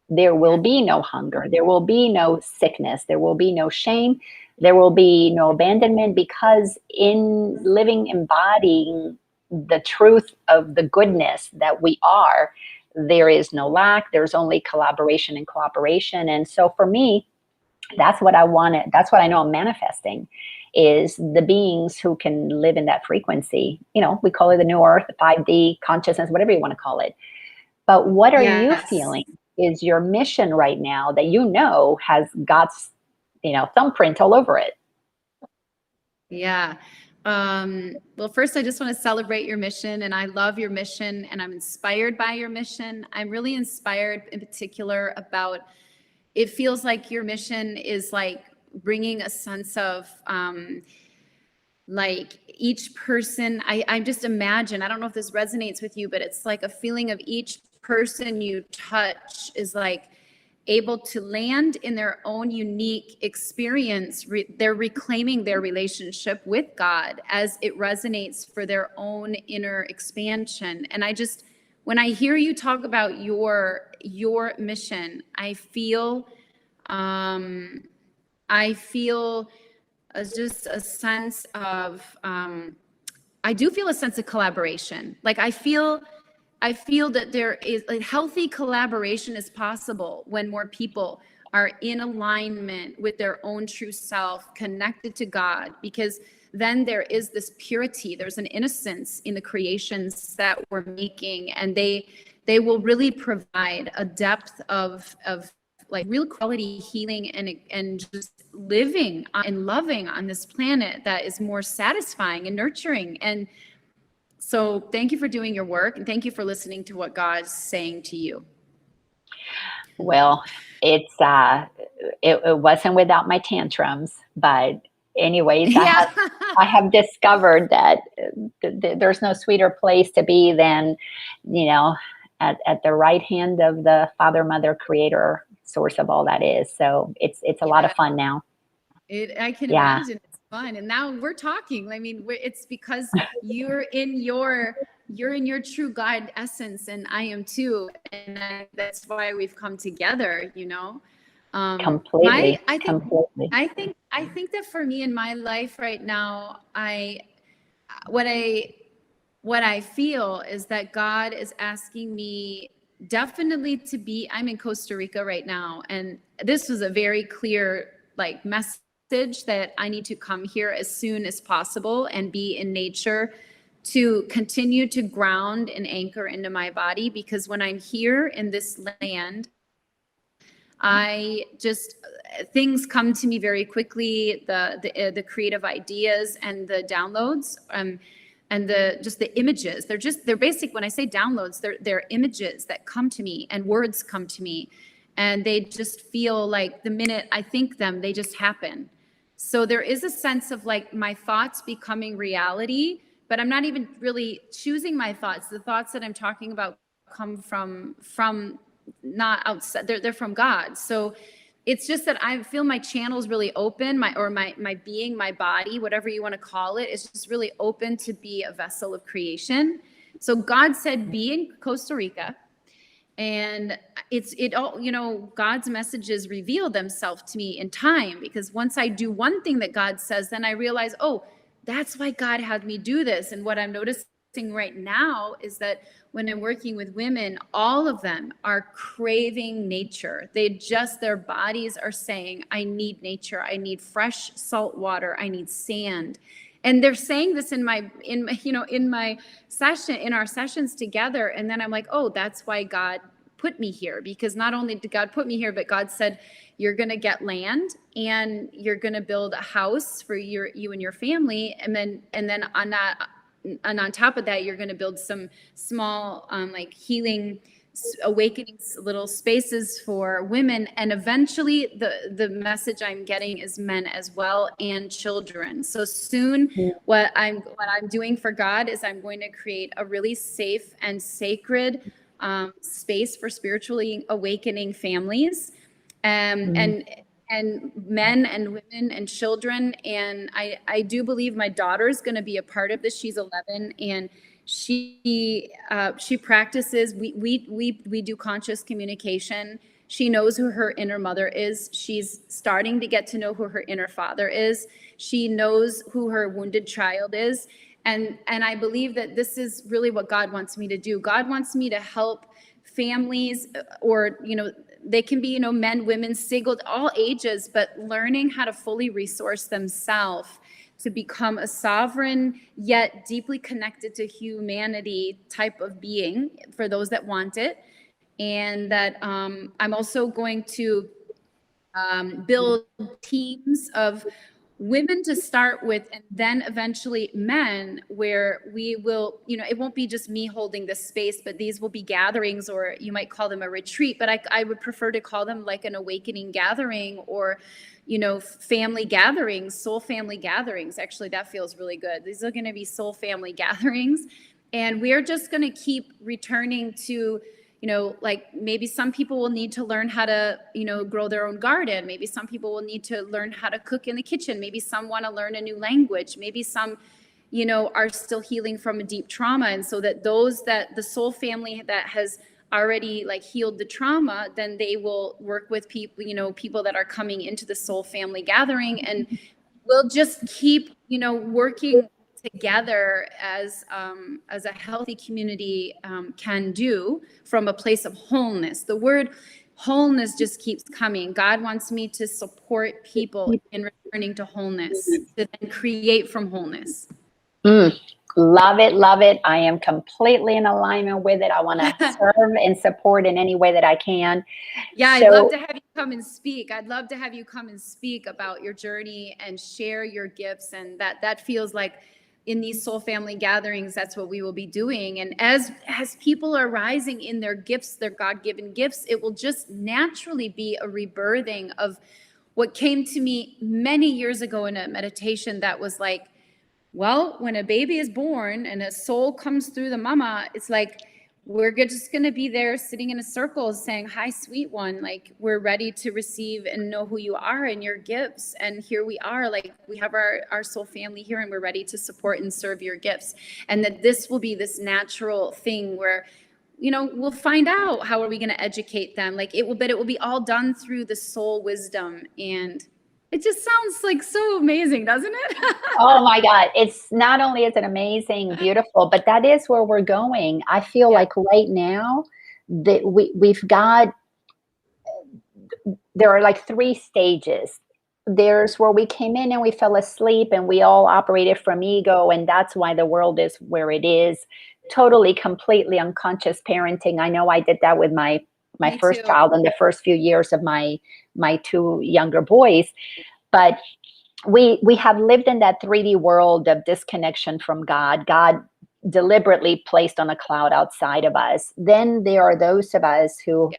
there will Yeah. be no hunger, there will be no sickness, there will be no shame, there will be no abandonment, because in living, embodying the truth of the goodness that we are, there is no lack, there's only collaboration and cooperation. And so for me, that's what I wanted. That's what I know I'm manifesting, is the beings who can live in that frequency. We call it the new earth, the 5D consciousness, whatever you want to call it. But what are you Yes. feeling is your mission right now that has God's, thumbprint all over it? Yeah. Well, first, I just want to celebrate your mission, and I love your mission, and I'm inspired by your mission. I'm really inspired in particular about it feels like your mission is like bringing a sense of like each person. I just imagine, I don't know if this resonates with you, but it's like a feeling of each person you touch is like able to land in their own unique experience. They're reclaiming their relationship with God as it resonates for their own inner expansion. And I just, when I hear you talk about your mission, um, I feel just a sense of I do feel a sense of collaboration. Like I feel that there is a healthy collaboration is possible when more people are in alignment with their own true self, connected to God, because then there is this purity, there's an innocence in the creations that we're making, and they will really provide a depth of like real quality healing and just living and loving on this planet that is more satisfying and nurturing. And so thank you for doing your work, and thank you for listening to what God's saying to you. Well, it wasn't without my tantrums, but anyways, Yeah. I have discovered that there's no sweeter place to be than, you know, at the right hand of the Father, Mother, Creator, source of all that is. So it's a lot of Yeah. fun now. I can Yeah. imagine it's fun. And now we're talking. I mean, it's because you're in your true God essence, and I am too. And that's why we've come together, you know. My Completely, completely. I think that for me in my life right now, what I what I feel is that God is asking me definitely to be, I'm in Costa Rica right now. And this was a very clear like message that I need to come here as soon as possible and be in nature to continue to ground and anchor into my body. Because when I'm here in this land, I just, things come to me very quickly, the creative ideas and the downloads, and just the images. They're basic. When I say downloads, they're images that come to me and words come to me, and they just feel like the minute I think them, they just happen. So there is a sense of like my thoughts becoming reality, but I'm not even really choosing my thoughts. The thoughts that I'm talking about come from not outside. They're from God. So it's just that I feel my channel's really open, my being, my body, whatever you want to call it, is just really open to be a vessel of creation. So God said, be in Costa Rica. And it all, God's messages reveal themselves to me in time, because once I do one thing that God says, then I realize, oh, that's why God had me do this. And what I'm noticing right now is that when I'm working with women, all of them are craving nature. Their bodies are saying, I need nature. I need fresh salt water. I need sand. And they're saying this in our sessions together. And then I'm like, oh, that's why God put me here. Because not only did God put me here, but God said, you're going to get land and you're going to build a house for you and your family. And then on that, and on top of that, you're going to build some small, like healing, awakening little spaces for women. And eventually the message I'm getting is men as well, and children. So soon what I'm doing for God is I'm going to create a really safe and sacred space for spiritually awakening families, and men and women and children. And I do believe my daughter is going to be a part of this. She's 11, and she practices. We do conscious communication. She knows who her inner mother is. She's starting to get to know who her inner father is. She knows who her wounded child is. And I believe that this is really what God wants me to do. God wants me to help families, or, they can be, men, women, single, all ages, but learning how to fully resource themselves to become a sovereign yet deeply connected to humanity type of being for those that want it. And that I'm also going to build teams of women to start with, and then eventually men, where we will, it won't be just me holding this space, but these will be gatherings, or you might call them a retreat, but I would prefer to call them like an awakening gathering, or, family gatherings, soul family gatherings. Actually, that feels really good. These are going to be soul family gatherings. And we're just going to keep returning to, like maybe some people will need to learn how to, grow their own garden. Maybe some people will need to learn how to cook in the kitchen. Maybe some want to learn a new language. Maybe some, are still healing from a deep trauma. And so that the soul family that has already like healed the trauma, then they will work with people, people that are coming into the soul family gathering, and we'll just keep, working together as a healthy community can do, from a place of wholeness. The word wholeness just keeps coming. God wants me to support people in returning to wholeness, to then create from wholeness. Love it. Love it. I am completely in alignment with it. I want to serve and support in any way that I can. Yeah, I'd love to have you come and speak. I'd love to have you come and speak about your journey and share your gifts. And that feels like in these soul family gatherings, that's what we will be doing. And as people are rising in their gifts, their God-given gifts, it will just naturally be a rebirthing of what came to me many years ago in a meditation that was like, well, when a baby is born and a soul comes through the mama, it's like, we're just going to be there sitting in a circle saying, hi, sweet one. Like, we're ready to receive and know who you are and your gifts. And here we are, like, we have our soul family here, and we're ready to support and serve your gifts. And that this will be this natural thing where, we'll find out how are we going to educate them. Like, it will be all done through the soul wisdom. And it just sounds like so amazing, doesn't it? Oh my God. It's not only is it amazing, beautiful, but that is where we're going. I feel like right now that there are like 3 stages. There's where we came in and we fell asleep and we all operated from ego, and that's why the world is where it is. Totally, completely unconscious parenting. I know I did that with my my Me first too. child and the first few years of my two younger boys. But we have lived in that 3D world of disconnection from God. God deliberately placed on a cloud outside of us. Then there are those of us who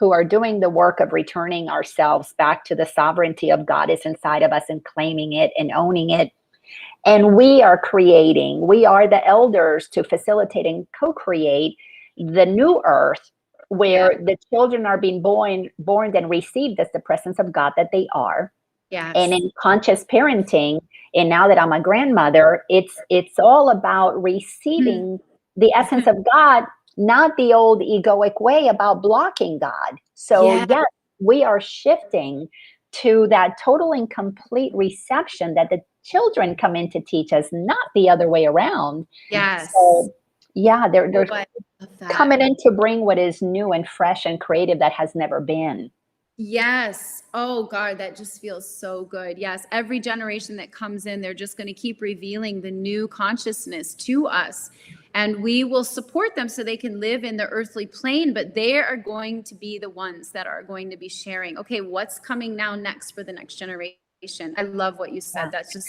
are doing the work of returning ourselves back to the sovereignty of God is inside of us and claiming it and owning it. And we are creating, we are the elders to facilitate and co-create the new earth Yeah. where the children are being born and received as the presence of God that they are. And Yes. in conscious parenting, and now that I'm a grandmother, it's all about Mm. receiving the essence of God, not the old egoic way about blocking God. So Yeah. yes, we are shifting to that total and complete reception that the children come in to teach us, not the other way around. Yes. So yeah, they're Oh, I love that. coming in to bring what is new and fresh and creative that has never been. Yes. Oh God, that just feels so good. Yes. Every generation that comes in, they're just going to keep revealing the new consciousness to us. And we will support them so they can live in the earthly plane, but they are going to be the ones that are going to be sharing, okay, what's coming now next for the next generation. I love what you said. That just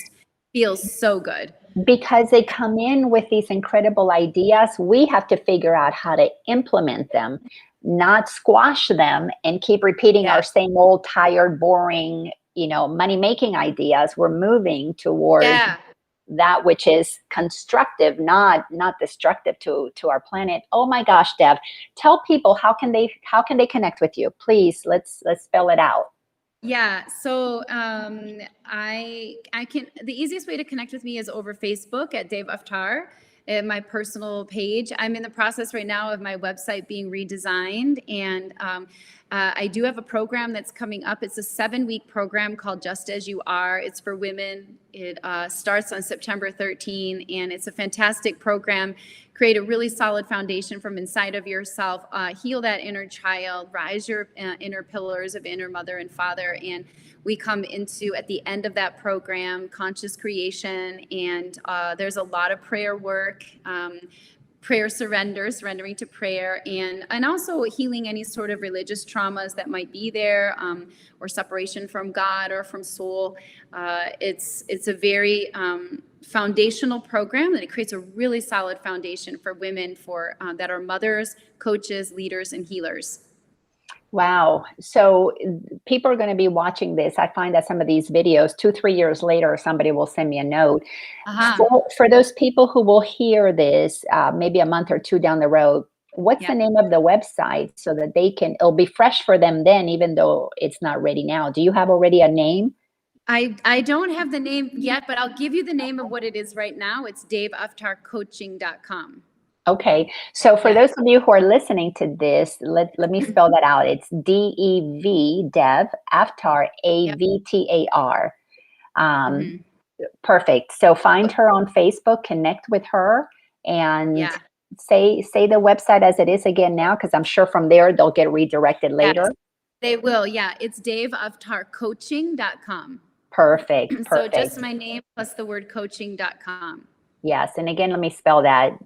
feels so good. Because they come in with these incredible ideas, we have to figure out how to implement them, not squash them and keep repeating Yeah. our same old tired, boring, money making ideas. We're moving toward Yeah. that which is constructive, not destructive to our planet. Oh my gosh, Dev, tell people how can they connect with you? Please, let's spell it out. Yeah, so I can the easiest way to connect with me is over Facebook at Dev Avtar, my personal page. I'm in the process right now of my website being redesigned, and I do have a program that's coming up. It's a 7-week program called Just As You Are. It's for women. It starts on September 13, and it's a fantastic program. Create a really solid foundation from inside of yourself, heal that inner child, rise your inner pillars of inner mother and father. And we come into, at the end of that program, conscious creation. And there's a lot of prayer work, prayer surrendering to prayer, and also healing any sort of religious traumas that might be there, or separation from God or from soul. It's a very foundational program, and it creates a really solid foundation for women that are mothers, coaches, leaders, and healers. Wow. So people are going to be watching this. I find that some of these videos, 2, 3 years later, somebody will send me a note. Uh-huh. For those people who will hear this, maybe a month or two down the road, what's Yeah. the name of the website so that it'll be fresh for them then, even though it's not ready now? Do you have already a name? I don't have the name yet, but I'll give you the name of what it is right now. It's DaveAvtarCoaching.com. Okay. So for Yeah. those of you who are listening to this, let me spell that out. It's DEV, Dev, Avtar, Yep. AVTAR. Hmm. Perfect. So find her on Facebook, connect with her, and Yeah. say the website as it is again now, because I'm sure from there they'll get redirected Yes, later. they will. Yeah. It's DaveAvtarCoaching.com. Perfect. So just Perfect. my name plus the word coaching.com. Yes. And again, let me spell that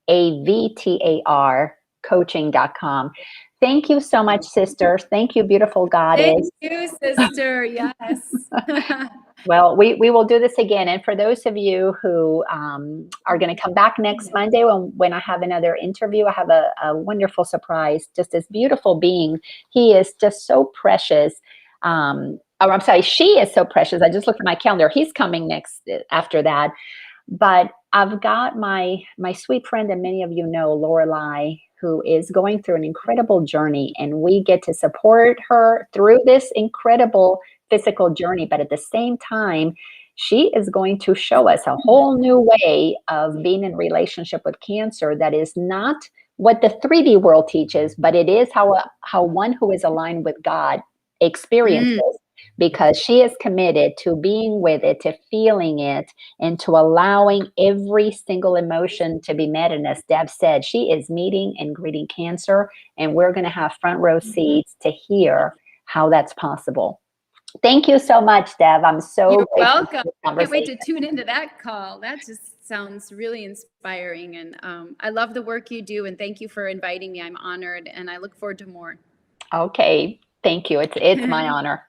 DEVAVTAR coaching.com. Thank you so much, sister. Thank you, beautiful Thank goddess. you, sister. Yes. Well, we will do this again. And for those of you who are going to come back next Monday when I have another interview, I have a wonderful surprise. Just this beautiful being. He is just so precious. I'm sorry, she is so precious. I just looked at my calendar. He's coming next after that. But I've got my sweet friend, and many of you know Lorelei, who is going through an incredible journey, and we get to support her through this incredible physical journey. But at the same time, she is going to show us a whole new way of being in relationship with cancer that is not what the 3D world teaches, but it is how one who is aligned with God experiences, Mm. because she is committed to being with it, to feeling it, and to allowing every single emotion to be met. And as Deb said, she is meeting and greeting cancer, and we're going to have front row seats to hear how that's possible. Thank you so much, Deb. I'm so You're grateful for welcome. this Can't wait conversation. to tune into that call. That just sounds really inspiring. And I love the work you do. And thank you for inviting me. I'm honored and I look forward to more. Okay, thank you. It's my honor.